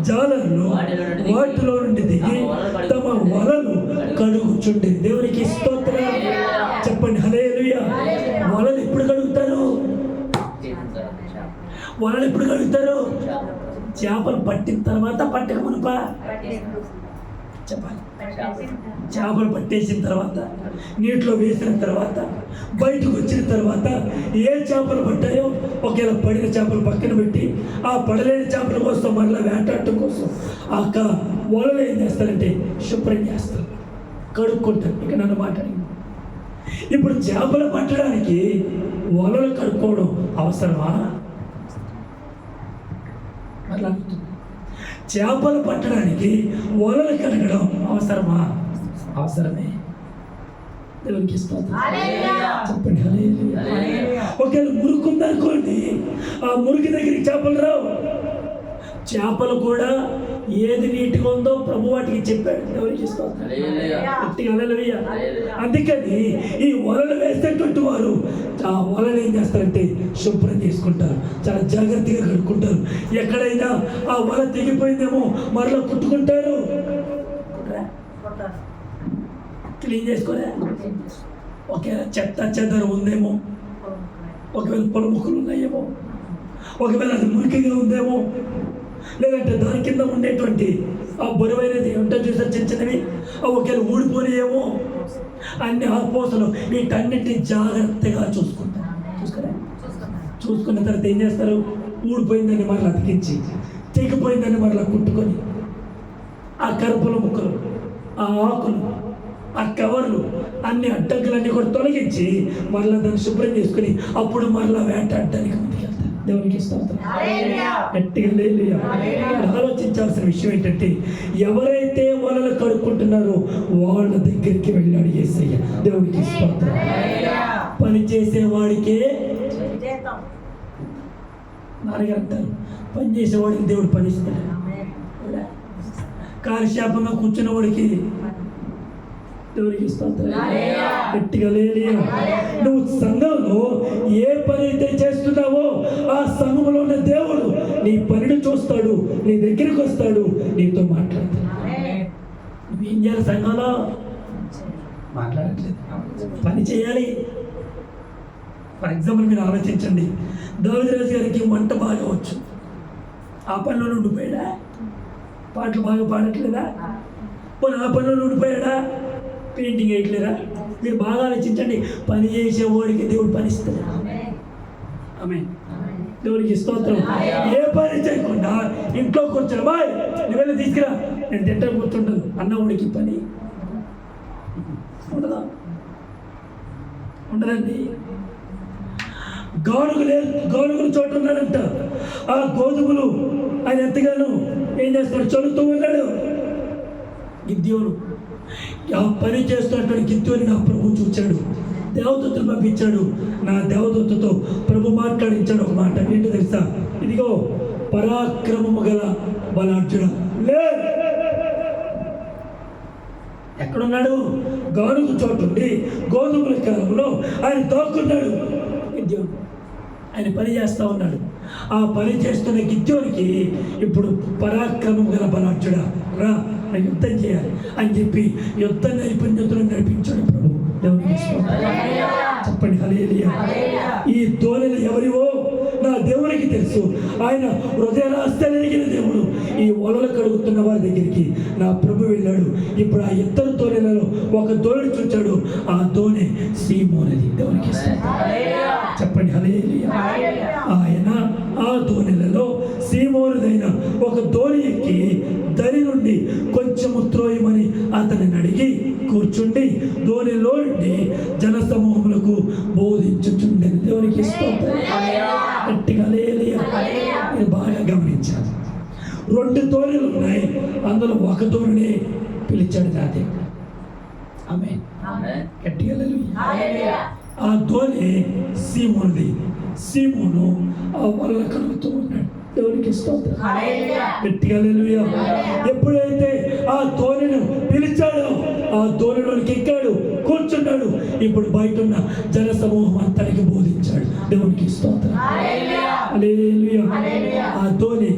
జాలర్లు వాటిలో నుండి దిగి తమ వలలు కడుగుచుండి. దేవునికి స్తోత్రం చెప్పండి హల్లెలూయా. వలలు ఎప్పుడు కడుగుతారు? వలలు ఎప్పుడు కడుగుతారు? చేపలు పట్టిన తర్వాత, పట్టక మునుప చెప్పాలి. చేపలు పట్టేసిన తర్వాత, నీటిలో వేసిన తర్వాత, బయటకు వచ్చిన తర్వాత ఏ చేపలు పట్టాయో ఒకవేళ పడిన చేపలు పక్కన పెట్టి ఆ పడలేని చేపల కోసం మరలా వేటాడటం కోసం ఆ వలలు ఏం చేస్తారంటే శుభ్రం చేస్తారు, కడుక్కుంటారు. ఇక నన్ను మాట్లాడింది. ఇప్పుడు చేపలు పట్టడానికి వలలు కడుక్కోవడం అవసరమా? అట్లా చేపలు పట్టడానికి వలలు కడగడం అవసరమా? అవసరమే. దేవునికి చెప్పండి హల్లెలూయా. ఒకవేళ మురుకు ఉందనుకోండి, ఆ మురికి దగ్గరికి చేపలు రావు. చేపలు కూడా ఏది నీటిగా ఉందో ప్రభు వాటికి చెప్పాడు. దేవునికి హల్లెలూయా. అందుకని ఈ వలలు వేసేటువంటి వారు ఆ వలలు ఏం చేస్తారంటే శుభ్రం చేసుకుంటారు, చాలా జాగ్రత్తగా కడుక్కుంటారు. ఎక్కడైనా ఆ వల తెగిపోయిందేమో మరలా కుట్టుకుంటారు, క్లీన్ చేసుకోలే. ఒకవేళ చెత్త చెదరు ఉందేమో, ఒకవేళ పొలముక్కలు ఉన్నాయేమో, ఒకవేళ అది మురికిగా ఉందేమో, లేదంటే దాని కింద ఉండేటువంటి ఆ బరువైనది ఉంటే చూసారు చిన్న చిన్నవి, ఒకవేళ ఊడిపోలేమో, అన్ని ఆపోసలు వీటన్నిటిని జాగ్రత్తగా చూసుకుంటారు. చూసుకున్న తర్వాత ఏం చేస్తారు? ఊడిపోయిందని మరలా అతికించి, తెగిపోయిందని మరలా కుట్టుకొని ఆ కరుపుల ముక్కలు, ఆ ఆకులు, ఆ కవర్లు, అన్ని అడ్డంకులన్నీ కూడా తొలగించి మరలా దాన్ని శుభ్రం చేసుకుని అప్పుడు మరలా వేటాడడానికి ముందుకెళ్తారు. దేవునికి స్తోత్రం. గట్టిగా హల్లెలూయా. ఆలోచించాల్సిన విషయం ఏంటంటే ఎవరైతే వలలు కడుక్కుంటున్నారో వాళ్ళ దగ్గరికి వెళ్ళాడు యేసయ్య. దేవునికి స్తోత్రం. పని చేసేవాడికే నాన్నగారు అంటారు, పని చేసేవాడికి దేవుడు పనిస్తాడు. కాలక్షేపంగా కూర్చున్న వాడికి దేవునికి స్తోత్రం. గట్టిగా హల్లెలూయా. నువ్వు సంఘంలో ఏ పని అయితే చేస్తున్నావో ఆ సంఘంలో ఉన్న దేవుడు నీ పనిని చూస్తాడు, నీ దగ్గరికి వస్తాడు, నీతో మాట్లాడతాడు. నువ్వేం చేయాలి? సంఘంలో మాట్లాడట్లేదు, పని చేయాలి. ఫర్ ఎగ్జాంపుల్ మీరు ఆలోచించండి, దావీదు గారికి వంట బాగా వచ్చు, ఆ పనిలో ఉండిపోయాడా? పాటలు బాగా పాడట్లేదా? పోనీ ఆ పనిలో ఉండిపోయాడా? పెయింటింగ్ వేయట్లేదా? మీరు బాగా ఆలోచించండి. పని చేసేవాడికి దేవుడు పనిస్తాడు. ఆమేన్. దేవునికి స్తోత్రం. ఏ పని చేయకుండా ఇంట్లో కూర్చొని బాయ్ నువ్వు వెళ్ళి తీసుకురా, నేను తింటా కూర్చుంటాను అన్నవాడికి పని ఉండదా? ఉండదండి. గోధుమలు చోట ఉన్నాడంట. ఆ గోధుమలు ఆయన ఎంతగానో ఏం చేస్తాడు? చదువుతూ ఉన్నాడు. గిద్యోను ఆ పని చేస్తున్నటువంటి గిద్యోని నా ప్రభు చూచాడు, దేవదూతను పంపించాడు. నా దేవదూతతో ప్రభు మాట్లాడించాడు ఒక మాట. ఏంటో తెలుసా? ఇదిగో పరాక్రమము గల బలార్జున లే. ఎక్కడున్నాడు? గానుగు చోటుండి గోధుమల కాలంలో ఆయన దాక్కున్నాడు. గిద్యోను ఆయన పని చేస్తూ ఉన్నాడు. ఆ పని చేస్తున్న గిద్యోనికి ఇప్పుడు పరాక్రమం గల బలార్జుడా రా, యుద్ధం చేయాలి అని చెప్పి యుద్ధ నైపుణ్యతను నడిపించాడు ప్రభు. దేవునికి చెప్పండి హల్లెలూయా. ఈ దోణులు ఎవరివో నా దేవునికి తెలుసు. ఆయన హృదయరాస్తలేగిన దేవుడు. ఈ వలలు కడుగుతున్న వారి దగ్గరికి నా ప్రభు వెళ్ళాడు. ఇప్పుడు ఆ ఇద్దరు దోణెలలో ఒక దోణి చూచాడు. ఆ దోణె సీమోనది. దేవునికి చెప్పండి హల్లెలూయా. ఆయన ఆ దోణెలలో సీమోనుదైన ఒక దోణి ఎక్కి దరి నుండి కొంచెము త్రోయమని అతనిని అడిగి కూర్చుండి దోణిలో నుండి జన సమూహములకు బోధించుచుండెను. దేవునికి స్తోత్రం. గట్టిగా హల్లెలూయా. మీరు బాగా గమనించాలి. 2 దోణులు ఉన్నాయి. అందులో ఒక దోణిని పిలిచాడు నా దేవుడు. ఆమేన్. గట్టిగా హల్లెలూయా. ఆ దోణి సీమోనుది. సీమోను ఆ వలన కలుగుతూ ఉన్నాడు. దేవునికి స్తోత్రం. గట్టిగా హల్లెలూయా. ఎప్పుడైతే ఆ దోణిను పిలిచాడో ఆ దోణిలోనికి ఎక్కాడు, కూర్చున్నాడు. ఇప్పుడు బయట ఉన్న జన సమూహం అంతరికి బోధించాడు. దేవునికి స్తోత్రం. హల్లెలూయా. ఆ దోణి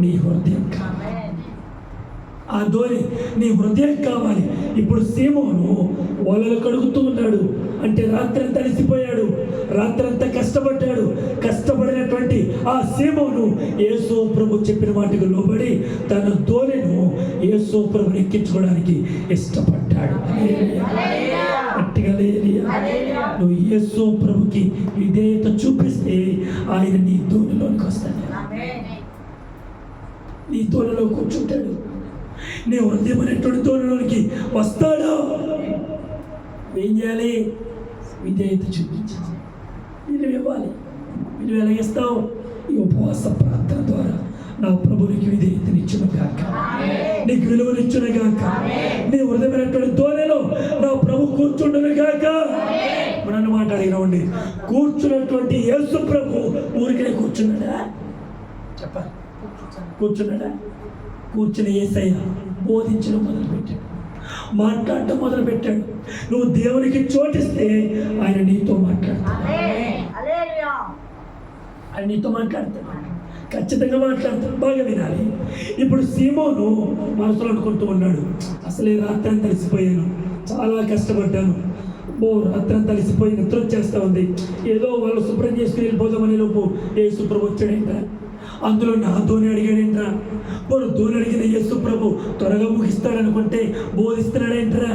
నీ హృదయం కావాలి. ఆ దోణి నీ హృదయం కావాలి. ఇప్పుడు సీమోను వలలు కడుగుతూ ఉన్నాడు. అంటే రాత్రంతా అలసిపోయాడు, రాత్రంతా కష్టపడ్డాడు. కష్టపడినటువంటి ఆ సీమోను యేసు ప్రభు చెప్పిన మాటకు లోబడి తన దోణిను యేసు ప్రభుని ఎక్కించుకోవడానికి ఇష్టపడ్డాడు. గట్టిగా హల్లెలూయా. నువ్వు యేసు ప్రభుకి విధేయత చూపిస్తే ఆయన నీ దోణిలోనికి వస్తాడు. నీ దోణిలో కూర్చుంటాడు. నీ హృదయం అనేటువంటి దోణిలోనికి వస్తాడు. ఏం చేయాలి? విధేయత చూపించాలి. విలువ ఇవ్వాలి. విలువ ఎలాగిస్తావు? ఈ ఉపవాస ప్రార్థన ద్వారా నా ప్రభునికి విధేయతనిచ్చును గాక, నీకు విలువనిచ్చును గాక, నీ హృదయమైనటువంటి దోణిలో నా ప్రభు కూర్చుండును గాక. నన్ను మాట అడిగినండి, కూర్చున్నటువంటి యేసు ప్రభు ఊరికే కూర్చున్నాడా? చెప్పాలి. కూర్చున్నాడా? కూర్చుని యేసయ్య బోధించడం మొదలుపెట్టాడు, మాట్లాడటం మొదలుపెట్టాడు. నువ్వు దేవునికి చోటిస్తే ఆయన నీతో మాట్లాడతాడు. ఆయన నీతో మాట్లాడతాడు. ఖచ్చితంగా మాట్లాడతాడు. బాగా వినాలి. ఇప్పుడు సీమోను మనసులో అనుకుంటూ ఉన్నాడు, అసలే రాత్రి తలిసిపోయాను, చాలా కష్టపడ్డాను, రాత్రి తలిసిపోయి నిద్ర వచ్చేస్తా ఉంది, ఏదో వాళ్ళు శుభ్రం చేసుకుని వెళ్ళిపోదామని లోపు యేసు ప్రభు వచ్చాడేంట్రా, అందులో నా దోణి అడిగాడేంట్రా, వాడు దోణి అడిగిన యేసు ప్రభు త్వరగా ముగిస్తాడనుకుంటే బోధిస్తున్నాడేంట్రా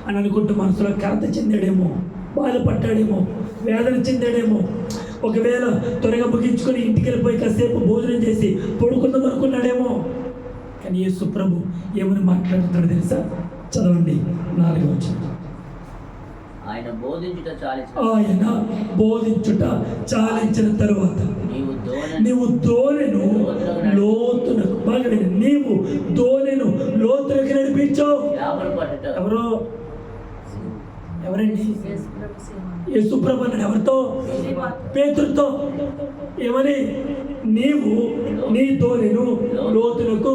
అని అనుకుంటూ మనసులో కలత చెందాడేమో, బాధపడ్డాడేమో, వేదన చెందాడేమో. ఒకవేళ త్వరగా ముగించుకొని ఇంటికి వెళ్ళిపోయి కాసేపు భోజనం చేసి పడుకుందాం అనుకున్నాడేమో. కానీ యేసు ప్రభు ఏమని మాట్లాడుతాడో తెలుసా? చదవండి 4వ వచనం. ఆయన బోధించుట చాలించిన తరువాత నీవు దోణెను లోతునకు, బాగా నీవు దోణెను లోతులకు నడిపించావు. ఎవరండి? యేసు ప్రభు అన్నాడు. ఎవరితో? పేతురుతో. ఏమని? నీవు నీ దోణెను లోతునకు,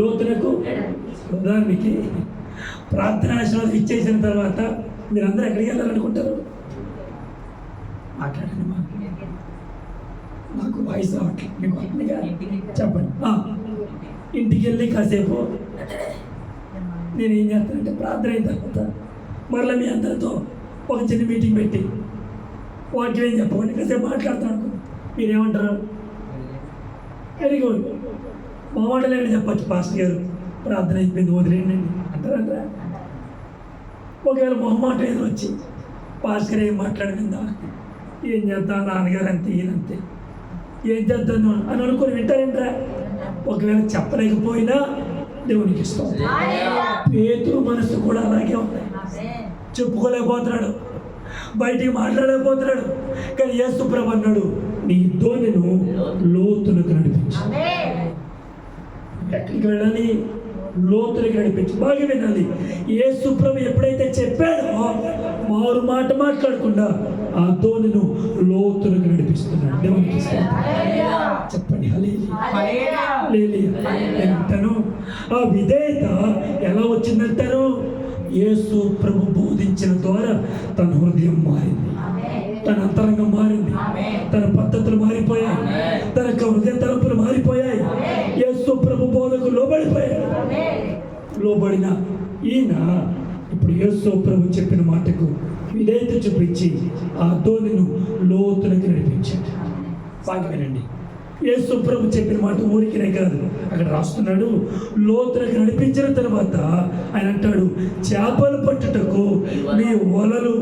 లోతునకు. ఉదాహరణకి ప్రార్థనాశ్రమం ఇచ్చేసిన తర్వాత మీరందరూ ఎక్కడికి వెళ్ళాలనుకుంటారు? మాట్లాడండి. నాకు వాయిస్ రావట్లేదు, మీకు అట్లా చెప్పండి. ఇంటికి వెళ్ళి కాసేపు నేను ఏం చేస్తానంటే ప్రార్థన అయిన తర్వాత మరలా మీ అందరితో ఒక చిన్న మీటింగ్ పెట్టి వాక్యం ఏం చెప్పండి, కాసేపు మాట్లాడతాను అనుకో. మీరేమంటారు? వెరీ గుడ్, మా మాటలేండి చెప్పచ్చు, పాస్టర్ గారు ప్రార్థన అయిపోయింది వదిలేండి అంటారా? ఒకవేళ మొహమాట ఏదో వచ్చి పాస్టర్ గారు ఏం మాట్లాడిందా, ఏం చేద్దాం నాన్నగారు అంతే ఈయనంతే, ఏం చేద్దాను అని అనుకుని వింటారేంట్రా? ఒకవేళ చెప్పలేకపోయినా దేవునికి ఇష్టం. పేతురు మనసు కూడా అలాగే ఉంది. చెప్పుకోలేకపోతున్నాడు, బయటికి మాట్లాడలేకపోతున్నాడు. కానీ యేసు ప్రభు అన్నాడు, నీ దోణిను లోతులకు నడిపించు. ఎక్కడికి వెళ్ళాలి? లోతులకు నడిపించు. బాగా వినాలి. యేసు ప్రభు ఎప్పుడైతే చెప్పాడో మారు మాట మాట్లాడకుండా ఆ దోణిను లోతులకు నడిపిస్తున్నాడు. దేవునికి చెప్పండి హల్లెలూయా. అంటాను. ఆ విధేయత ఎలా వచ్చిందంటారు? యేసు ప్రభు బోధించిన ద్వారా తన హృదయం మారింది, తన అంతరంగం మారింది, తన పద్ధతులు మారిపోయాయి, తన హృదయ తలుపులు మారిపోయాయి. యేసు ప్రభు బోధకు లోబడిపోయాడు. లోబడిన ఈయన ఇప్పుడు యేసు ప్రభు చెప్పిన మాటకు విధేయత చూపించి ఆ దోణిను లోతులకు నడిపించాడు. బాగా వినండి. యేసు ప్రభు చెప్పిన మాట ఊరికినే కాదు, అక్కడ రాస్తున్నాడు. లోతులకు నడిపించిన తర్వాత ఆయన అంటాడు, చేపలు పట్టుటకు మీ వలలు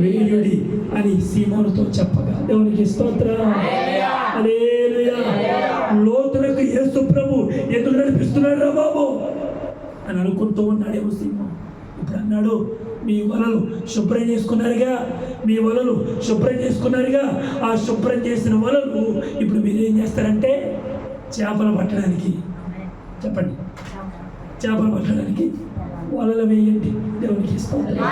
వేయుడి అని సీమోనుతో చెప్పగా, దేవునికి స్తోత్రం. హల్లెలూయా. లోతులకు యేసు ప్రభు ఎందుకు నడిపిస్తున్నాడు రా బాబు అని అనుకుంటూ ఉన్నాడేమో సీమోను. ఇప్పుడు అన్నాడు, మీ వలలు శుభ్రం చేసుకున్నారుగా, మీ వలలు శుభ్రం చేసుకున్నారుగా, ఆ శుభ్రం చేసిన వలలు ఇప్పుడు మీరు ఏం చేస్తారంటే చేపలు పట్టడానికి, చెప్పండి, చేపలు పట్టడానికి వలలు వేయండి. దేవునికి స్తోత్రం.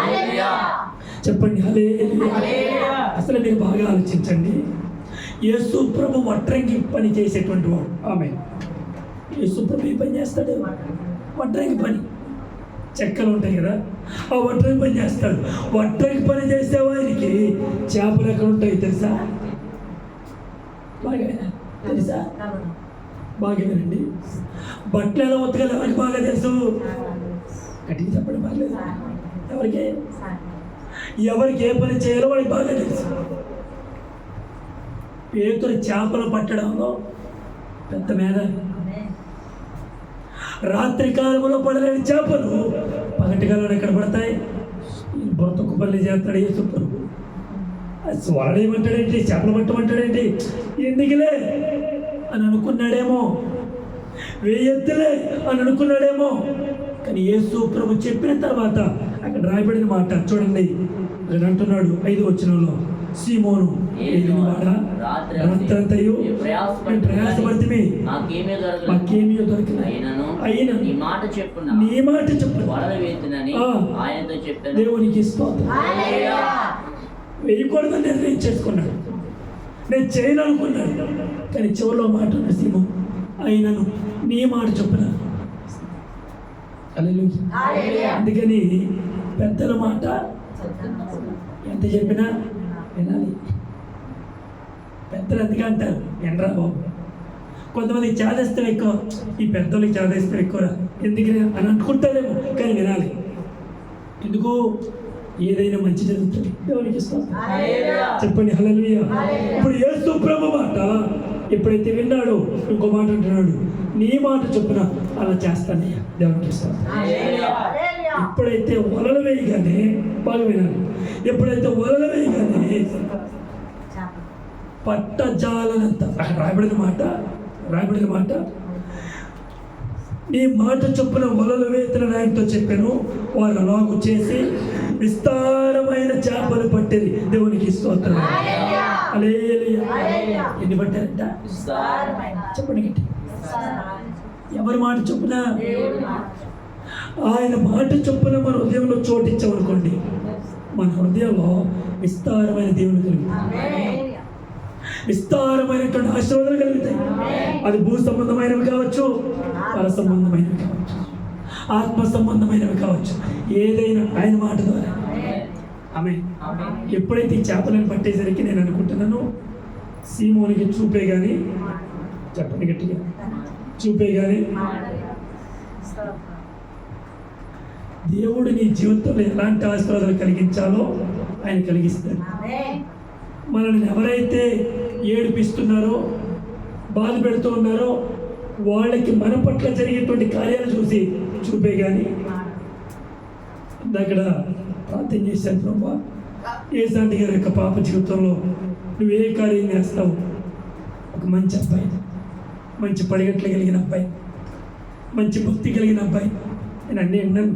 చెప్పండి హల్లెలూయా. అసలు మీరు బాగా ఆలోచించండి. యేసు ప్రభు వడ్రంగి పని చేసేటువంటి వాడు. ఆమె యేసు ప్రభు ఏ పని చేస్తాడు? వడ్రంగి పని. చెక్కలు ఉంటాయి కదా, ఆ వడ్రంగి పని చేస్తాడు. వడ్రంగి పని చేసే వారికి చేపలు ఎక్కడ ఉంటాయి తెలుసా? బాగా తెలుసా? బాగా వినండి. బట్టలు ఎలా ఉతకాలి ఎవరికి బాగా తెలుసు? గట్టిగా చెప్పండి. పర్లేదు. ఎవరికి ఎవరికి ఏ పని చేయాలో వాడికి బాగా తెలుసు. పేతురు చేపలు పట్టడంలో పెద్ద మేధావి. రాత్రి కాలంలో పడలేని చేపలు పగటి కాలంలో ఎక్కడ పడతాయి? బొరతకు పల్లి చేస్తాడు యేసు ప్రభు. వాడు ఏమంటాడేంటి? చేపలు పట్టమంటాడేంటి? ఎందుకులే అని అనుకున్నాడేమో, వేయెత్తులే అని అనుకున్నాడేమో. కానీ యేసు ప్రభు చెప్పిన తర్వాత అక్కడ రాయబడిన మాట చూడండి. అక్కడ అంటున్నాడు 5వ వచనంలో, సీమోను ఏలినవాడా, రాత్రంతయు ప్రయాసపడితిమి, మాకేమీ దొరకలేదు, అయినా నీ మాట చెప్పున దేవునికి స్తోత్రం. వేయకూడదని నిర్ణయించేసుకున్నాడు, నేను చేయను అనుకున్నాడు. కానీ చివరిలో మాట ఉంది, సీమోను అయినను నీ మాట చెప్పున. హల్లెలూయా. అందుకని పెద్దల మాట ఎంత చెప్పినా వినాలి. పెద్దలు అందుకే అంటారు, వినరా బాబు. కొంతమందికి చాదేస్తాం ఎక్కువ, ఈ పెద్దోళ్ళకి చాదేస్తాం ఎక్కువరా ఎందుకు అని అనుకుంటారేమో, కానీ వినాలి. ఎందుకు? ఏదైనా మంచి జరుగుతుంది. దేవునికి ఇస్తాం. చెప్పండి హల్లెలూయా. ఇప్పుడు యేసు ప్రభు మాట ఎప్పుడైతే విన్నాడో ఇంకో మాట అంటున్నాడు, నీ మాట చొప్పున అలా చేస్తానయ్యా. దేవునికి ఇస్తాం. ఎప్పుడైతే వలలు వేయగానే, బాగా వినాలి, ఎప్పుడైతే వలలు వేయగానే పట్టజాలనంత, అక్కడ రాయబడిన మాట నీ మాట చొప్పున వలలు వేతన నాయకుతో చెప్పాను, వారు అలాగూ చేసి విస్తారమైన చేపలు పట్టేది. దేవునికి స్తోత్రం. హల్లెలూయా. ఎన్ని పట్టారంట? చెప్పండి గట్టి. ఎవరి మాట చొప్పున? ఆయన మాట చొప్పున మన హృదయంలో చోటించామనుకోండి, మన హృదయంలో విస్తారమైన దేవుని కలుగుతాయి, విస్తారమైనటువంటి ఆశీర్వాదాలు కలుగుతాయి. అది భూ సంబంధమైనవి కావచ్చు, పర సంబంధమైనవి కావచ్చు, ఆత్మ సంబంధమైనవి కావచ్చు, ఏదైనా ఆయన మాట ద్వారా. ఆమె ఎప్పుడైతే ఈ చేపలను పట్టేసరికి నేను అనుకుంటున్నాను, సీమోనికి చూపే కానీ, చెప్పండి గట్టిగా, చూపే కానీ దేవుడు నీ జీవితంలో ఎలాంటి ఆశీర్వాదాలు కలిగించాలో ఆయన కలిగిస్తాడు. మనల్ని ఎవరైతే ఏడిపిస్తున్నారో, బాధ పెడుతూ ఉన్నారో వాళ్ళకి మన పట్ల జరిగేటువంటి కార్యాలు చూసి చూపే కానీ. అక్కడ ప్రార్థన చేశాను, ప్రభా ఏసాంటి గారి యొక్క పాప జీవితంలో నువ్వు ఏ కార్యం చేస్తావు? ఒక మంచి అబ్బాయి, మంచి పడిగట్లు కలిగిన అబ్బాయి, మంచి భక్తి కలిగిన అబ్బాయి, నేను అన్నీ అన్నాను.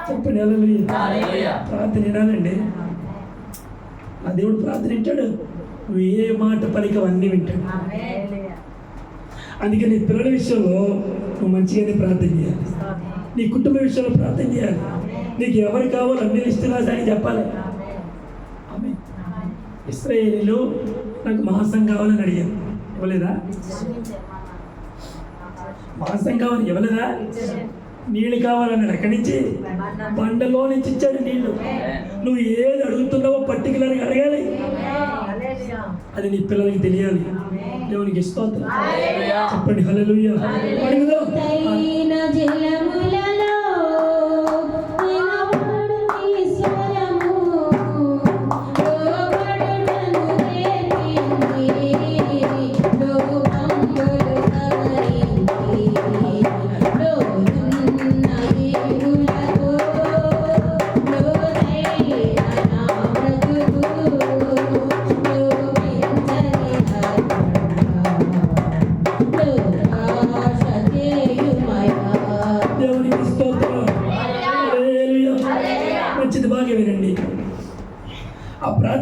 చెప్పండి హల్లెలూయా. ప్రార్థన వినాలండి. ఆ దేవుడు ప్రార్థన వింటాడు. నువ్వు ఏ మాట పలికవు అన్నీ వింటాడు. అందుకే నీ పిల్లల విషయంలో నువ్వు మంచిగానే ప్రార్థన చేయాలి, నీ కుటుంబ విషయంలో ప్రార్థన చేయాలి. నీకు ఎవరు కావాలో అన్ని లిస్టు రాసాయని చెప్పాలి. ఆమె ఇశ్రాయేలీలు నాకు మాంసం కావాలని అడిగారు, ఇవ్వలేదా? మాంసం కావాలని ఇవ్వలేదా? నీళ్ళు కావాలన్నాడు, ఎక్కడి నుంచి? బండలో నుంచి ఇచ్చాడు నీళ్లు. నువ్వు ఏది అడుగుతున్నావో పర్టికులర్గా అడగాలి, అది నీ పిల్లలకి తెలియాలి. దేవునికి స్తోత్రం. చెప్పండి హల్లెలూయా.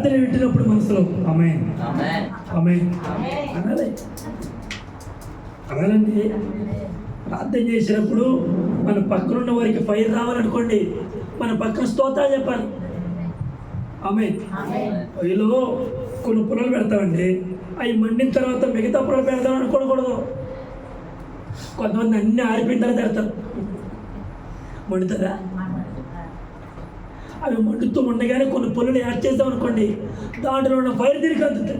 ప్రార్థన వింటున్నప్పుడు మనసులో ఆమేన్ ఆమేన్ అనాలి, అనాలండి. ప్రార్థన చేసినప్పుడు మన పక్కన ఉన్న వారికి ఫైర్ రావాలనుకోండి, మన పక్కన స్తోత్రాలు చెప్పాలి. ఆమేన్. పొయ్యిలో కొన్ని పుల్లలు పెడతామండి, అవి మండిన తర్వాత మిగతా పుల్లలు పెడతాం అనుకోకూడదు. కొంతమంది అన్ని ఆరిపోయిన తర్వాత పెడతారు, మండుతుందా? అవి మండుతూ ఉండగానే కొన్ని పుల్లలు యాడ్ చేద్దాం అనుకోండి, దాంట్లో ఉన్న ఫైర్ తిరిగి అందుతుంది.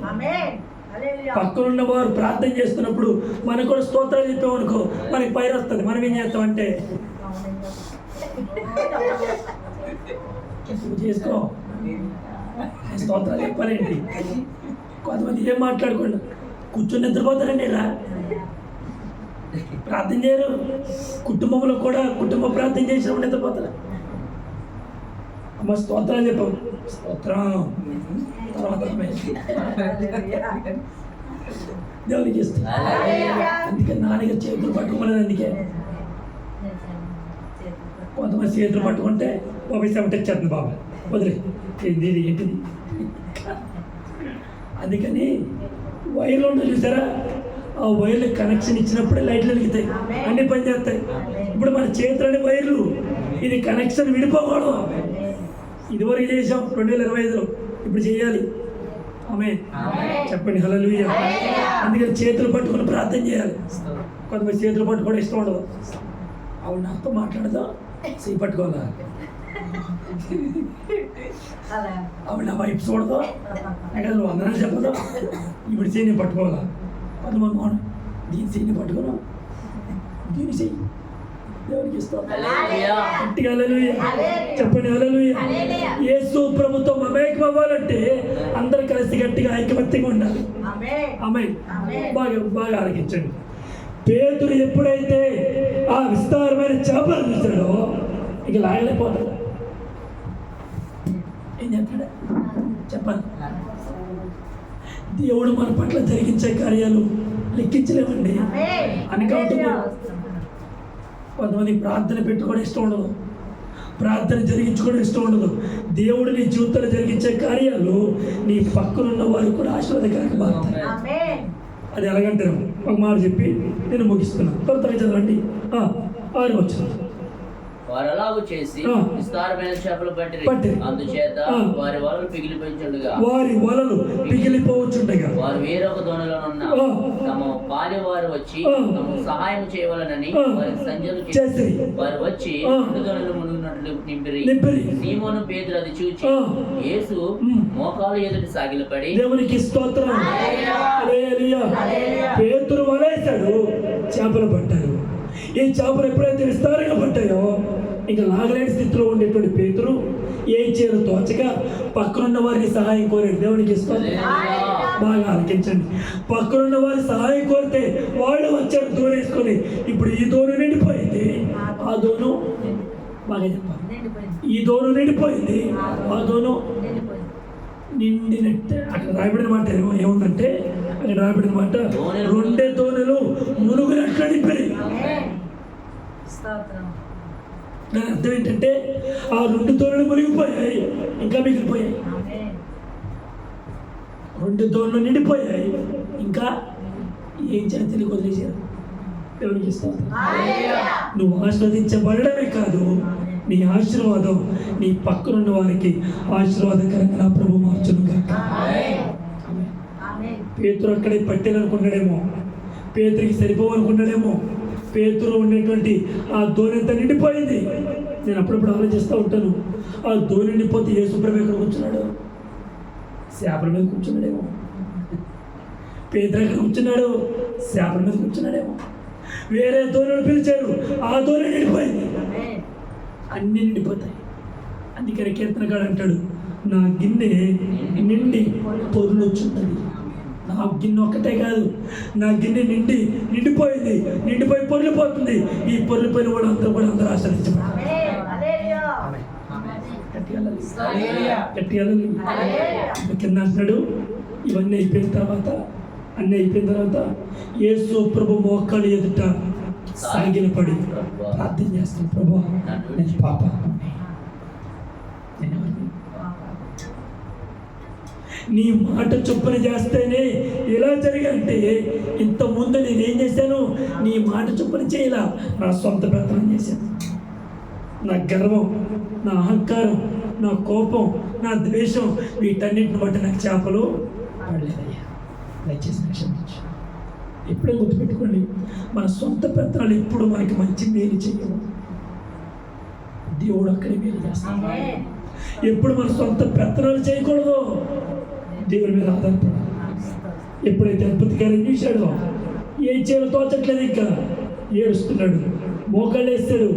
పక్కన ఉన్న వారు ప్రార్థన చేస్తున్నప్పుడు మనకు కూడా స్తోత్రాలు చెప్పామనుకో, మనకి ఫైర్ వస్తుంది. మనం ఏం చేస్తామంటే చేసుకో, స్తోత్రాలు చెప్పాలేంటి. కొంతమంది ఏం మాట్లాడకుండా కూర్చొని నిద్రపోతారండి. ఇలా ప్రార్థన చేయరు. కుటుంబంలో కూడా కుటుంబ ప్రార్థన చేసినప్పుడు నిద్రపోతారు. అమ్మ స్తోత్రాలు చెప్పావు, స్తోత్రం తర్వాత దేవునికి ఇస్తాం. అందుకే నాన్నగారు చేతులు పట్టుకోలేదు. అందుకే కొంతమంది చేతులు పట్టుకుంటే మొబైల్ వచ్చేస్తుంది, బాబా వదిలే ఏంటి ఏంటిది. అందుకని వైర్లు ఉండవు చూసారా, ఆ వైర్లు కనెక్షన్ ఇచ్చినప్పుడే లైట్లు వెలుగుతాయి, అన్ని పని చేస్తాయి. ఇప్పుడు మన చేతులని వైర్లు, ఇది కనెక్షన్ విడిపోకూడదు. ఇదివరకు చేసాం 2025లో, ఇప్పుడు చేయాలి. ఆమేన్ చెప్పండి హల్లెలూయా. అందుకని చేతులు పట్టుకుని ప్రార్థన చేయాలి. కొంతమంది చేతులు పట్టుకోవడం ఇష్టం ఉండదు. ఆవిడ నాతో మాట్లాడదా, చేయి పట్టుకోవాలా, ఆవిడ నా వైపు చూడదు, అక్కడ నువ్వు అందరూ చెప్పదు, ఇప్పుడు చేయని పట్టుకోవాలా. కొంతమంది మౌనం, దీని చేయని పట్టుకోను, దీని చెయ్యి దేవునికి ఇస్తాం. గట్టిగా హల్లెలూయా చెప్పండి హల్లెలూయా. యేసు ప్రభుతో మమేకం అవ్వాలంటే అందరూ కలిసి గట్టిగా ఐకమత్యంగా ఉండాలి. ఆమేన్. బాగా బాగా ఆలకించండి. పేతురు ఎప్పుడైతే ఆ విస్తారమైన చేపలు చూసాడో ఇక లాగలేకపోతాడు. ఏం చేస్తాడు చెప్పాలి. దేవుడు మన పట్ల జరిగించే కార్యాలు లెక్కించలేమండి. అన్కౌంటబుల్. కొంతమంది ప్రార్థన పెట్టుకోవడం ఇష్టం ఉండదు, ప్రార్థన జరిగించుకోవడం ఇష్టం ఉండదు. దేవుడు నీ జీవితంలో జరిగించే కార్యాలు నీ పక్కనున్న వారు కూడా ఆశీర్వాదకరంగా మారుతాయి. అది ఎలాగంటారు, ఒక మాట చెప్పి నేను ముగిస్తున్నాను. త్వరగా చదవండి. 6 వచ్చిన వారు అలాగూ చేసి విస్తారమైన చేపలు పట్టిరి, అందుచేత వారి వలలు పిగిలిపోవచ్చుండగా వారు వేరొక దోణిలోనున్న తమ పాలి వారు వచ్చి తమకు సహాయం చేయవలనని వారికి సంజలు చేసి వారు వచ్చి 2 దోణులు మునిగినట్లు నింపిరి. సీమోను పేతురు అది చూచి యేసు మోకాలు ఎదుటి సాగిలపడి దేవునికి స్తోత్రం. హల్లెలూయా. పేతురు వలేశాడు, చేపలు పట్టారు. ఈ చేపలు ఎప్పుడైతే విస్తారంగా పట్టాయో ఇంకా లాగలేని స్థితిలో ఉండేటువంటి పేతురు ఏం చేయాలో తోచక పక్కనున్న వారికి సహాయం కోరాడు. దేవునికి ఇస్తుంది. బాగా ఆలకించండి. పక్కనున్న వారి సహాయం కోరితే వాళ్ళు వచ్చారు దూరేసుకొని. ఇప్పుడు ఈ దోణి నిండిపోయింది, ఆ దోణు బాగా చెప్పాలి, ఈ దోణు నిండిపోయింది, ఆ దోణు నిండినట్టే. అక్కడ రాయబడిన మాట ఏముందంటే, అక్కడ రాయబడిన మాట 2 దోణులు మునుగునట్లు నింపాయి. దాని అర్థం ఏంటంటే ఆ 2 దోణులు మునిగిపోయాయి, ఇంకా మిగిలిపోయాయి. 2 దోణులు నిండిపోయాయి, ఇంకా ఏం చేయాలి తెలియక వదిలేసారు. దేవునికి ఇస్తాను. నువ్వు ఆశీర్వదించబడమే కాదు, నీ ఆశీర్వాదం నీ పక్కనున్న వారికి ఆశీర్వాదకరంగా నా ప్రభు మార్చును కాక. పేతురు అక్కడే పట్టేదనుకున్నాడేమో, పేతురికి సరిపోవనుకున్నాడేమో. పేతురు ఉండేటువంటి ఆ దోణి అంతా నిండిపోయింది. నేను అప్పుడప్పుడు ఆలోచిస్తూ ఉంటాను, ఆ దోణి నిండిపోతే యేసు ప్రభు ఎక్కడ కూర్చున్నాడు? చేపల మీద కూర్చున్నాడేమో. పేతురు ఎక్కడ కూర్చున్నాడు? చేపల మీద కూర్చున్నాడేమో. వేరే దోణులు పిలిచారు, ఆ దోణి నిండిపోయింది. అన్నీ నిండిపోతాయి. అందుకని కీర్తనగాడు అంటాడు, నా గిన్నె నిండి పొర్లొచ్చున్నది. నా గిన్నె ఒక్కటే కాదు, నా గిన్నె నిండిపోయింది, నిండిపోయి పొర్లిపోతుంది. ఈ పొర్లిపోయిన వాడు అందరూ కూడా అందరూ ఆశ్రయించబడాలి. కింద అంటున్నాడు, ఇవన్నీ అయిపోయిన తర్వాత యేసు ప్రభు మోకాలు ఎదుట సాగిలపడి ప్రార్థన చేస్తాను. ప్రభు నేను పాప, నీ మాట చొప్పున చేస్తేనే ఎలా జరిగంటే ఇంతకుముందు నేనేం చేశాను, నీ మాట చొప్పున చేయలా, నా సొంత ప్రయత్నం చేశాను. నా గర్వం, నా అహంకారం, నా కోపం, నా ద్వేషం, వీటన్నిటిని బట్టి నాకు చేపలు పడలేదయ్యా. దయచేసి నాకు క్షమించు. ఎప్పుడే గుర్తుపెట్టుకోండి, మన సొంత పెత్తనాలు ఎప్పుడు మనకి మంచి మేలు చేయవు, దేవుడు అక్కడే మేలు చేస్తాడు. ఎప్పుడు మన సొంత పెత్తనాలు చేయకూడదు, దేవుడి మీద ఆధారపడాలి. ఎప్పుడైతే అద్భుతకార్యం చూశాడో ఏం చేయాలో తోచట్లేదు, ఇంకా ఏడుస్తున్నాడు, మోకాళ్ళు వేస్తాడు.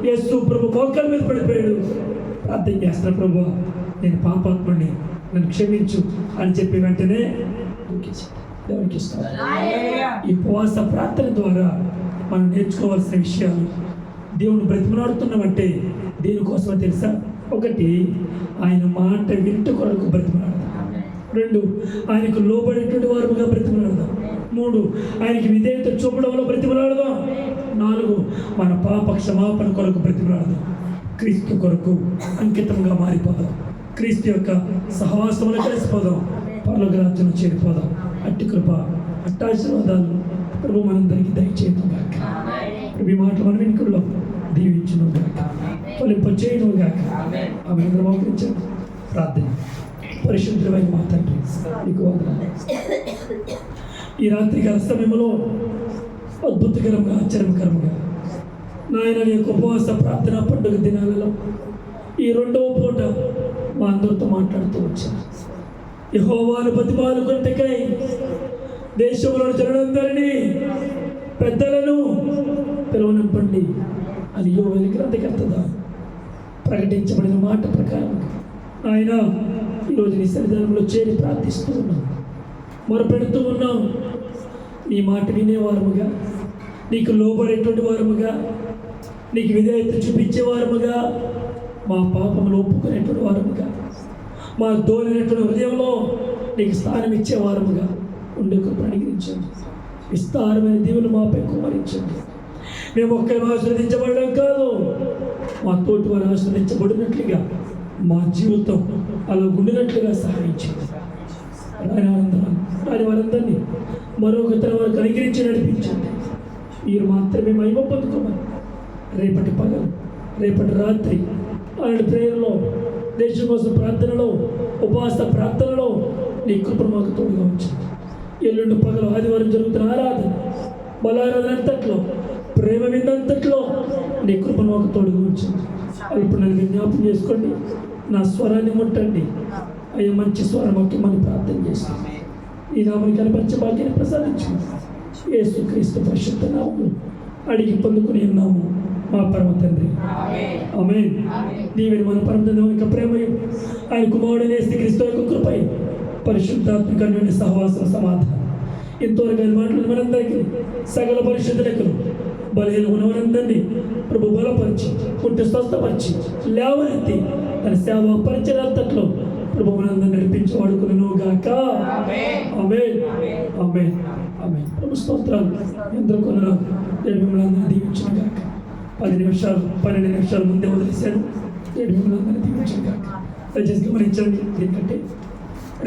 యేసు ప్రభు మోకాళ్ళ మీద పడిపోయాడు, ప్రార్థన చేస్తాడు, ప్రభు నేను పాపాత్ముడిని, నన్ను క్షమించు అని చెప్పి వెంటనే దేవునికి ఇస్తాడు. ఈ ఉపవాస ప్రార్థన ద్వారా మనం నేర్చుకోవాల్సిన విషయాలు, దేవుని బ్రతిమలాడుతున్నామంటే దేనికోసమో తెలుసా? ఒకటి, ఆయన మాట వింట కొరకు బ్రతిమలాడదాం. 2, ఆయనకు లోబడేటువంటి వారుగా బ్రతిమలాడదాం. 3, ఆయనకి విధేయత చూపడంలో బ్రతిమలాడదాం. 4, మన పాప క్షమాపణ కొరకు బ్రతిమలాడదాం. క్రీస్తు కొరకు అంకితంగా మారిపోదాం. క్రీస్తు యొక్క సహవాసంలో కలిసిపోదాం. పరలోక రాజ్యంలో చేరిపోదాం. అట్టి కృప, అట్టాశీర్వాదాలు ప్రభు మనందరికీ దయచేయను గాక. ఈ మాటలు మన వెనుకల్లో దీవించును గాక, ఫలింపచేయును గాక. ఆమె మోకరించండి, ప్రార్థన. పరిశుద్ధమైన మా తండ్రి, నీకు వందనాలు. ఈ రాత్రికాల సమయంలో అద్భుతకరంగా, ఆశ్చర్యకరంగా నాయన నీ యొక్క ఉపవాస ప్రార్థన పండుగ దినాలలో ఈ 2వ పూట మా అందరితో మాట్లాడుతూ వచ్చాను. యెహోవాను బతిమాలుకొనుటకై దేశంలోని జనులందరినీ, పెద్దలను పిలువనంపండి అని యోవేలు గ్రంథకర్త ప్రకటించబడిన మాట ప్రకారం ఆయన ఈరోజు నీ సన్నిధానంలో చేరి ప్రార్థిస్తూ ఉన్నాం, మొరపెడుతూ ఉన్నాం. నీ మాట వినేవారముగా, నీకు లోబడేటువంటి వారముగా, నీకు విధేయత చూపించేవారముగా, మా పాపములు ఒప్పుకునేటువంటి వారముగా, మా దోలినటువంటి హృదయంలో నీకు స్థానం ఇచ్చేవారముగా ఉండే కృపను అనుగ్రహించండి. విస్తారమైన దీవులు మాపై కుమ్మరించండి. మేము ఒక్కరు ఆశ్రదించబడడం కాదు, మా తోటి వారు ఆశ్రదించబడినట్లుగా మా జీవితం అలా ఉండినట్లుగా సహాయించండి. రాని వారందరినీ మరొక తన వారికి అనుగ్రహించి నడిపించండి. మీరు మాత్రమే మహిమ పొందుకోమని రేపటి పగలు, రేపటి రాత్రి అలాంటి ప్రేయర్లో, దేశం కోసం ప్రార్థనలో, ఉపవాస ప్రార్థనలో నీ కృపను మాకు తోడుగా ఉంచండి. ఎల్లుండి పగలు ఆదివారం జరుగుతున్న ఆరాధన, బలారాధన అంతట్లో, ప్రేమ విందంతట్లో నీ కృపను మాకు తోడుగా ఉంచండి. ఇప్పుడు నన్ను విజ్ఞాపం చేసుకోండి, నా స్వరాన్ని ముట్టండి. అయ్యా మంచి స్వరం మనం ప్రార్థన చేస్తాం. ఈ నామని కనపరిచే భాగ్యాన్ని ప్రసాదించుకున్నాం. యేసుక్రీస్తు పరిశుద్ధ నామములో అడిగి పొందుకుని ఉన్నాము మా పరమ తండ్రి, ఆమేన్. దీవెన మన పరమ తండ్రి యొక్క ప్రేమయు, ఆయన కుమారుడైన యేసుక్రీస్తు యొక్క కృపయు, పరిశుద్ధాత్మక అన్యోన్య సహవాసం, సమాధానం ఇంతవరకు ఆయన మాటలు మనందరికీ, సకల పరిశుద్ధులకు బలహీన ఉన్నవారందరినీ ప్రభు బలపరిచి, పుట్టి స్వస్థపరిచి, లేవనెత్తి తన సేవ పరిచయంతట్లో ప్రభు మనందరినీ నడిపించి వాడుకును గాక. ఆమేన్, ఆమేన్, ఆమేన్. ప్రభు స్తోత్రాలు. ఎందరో కొందరు మిమ్మల్ని అందరినీ దీవించిన గాక. 10 నిమిషాలు 12 నిమిషాలు ముందే వదిలేశాను. మిమ్మల్ని అందరినీ దీవించిన గాక. దయచేసి గమనించండి, ఎందుకంటే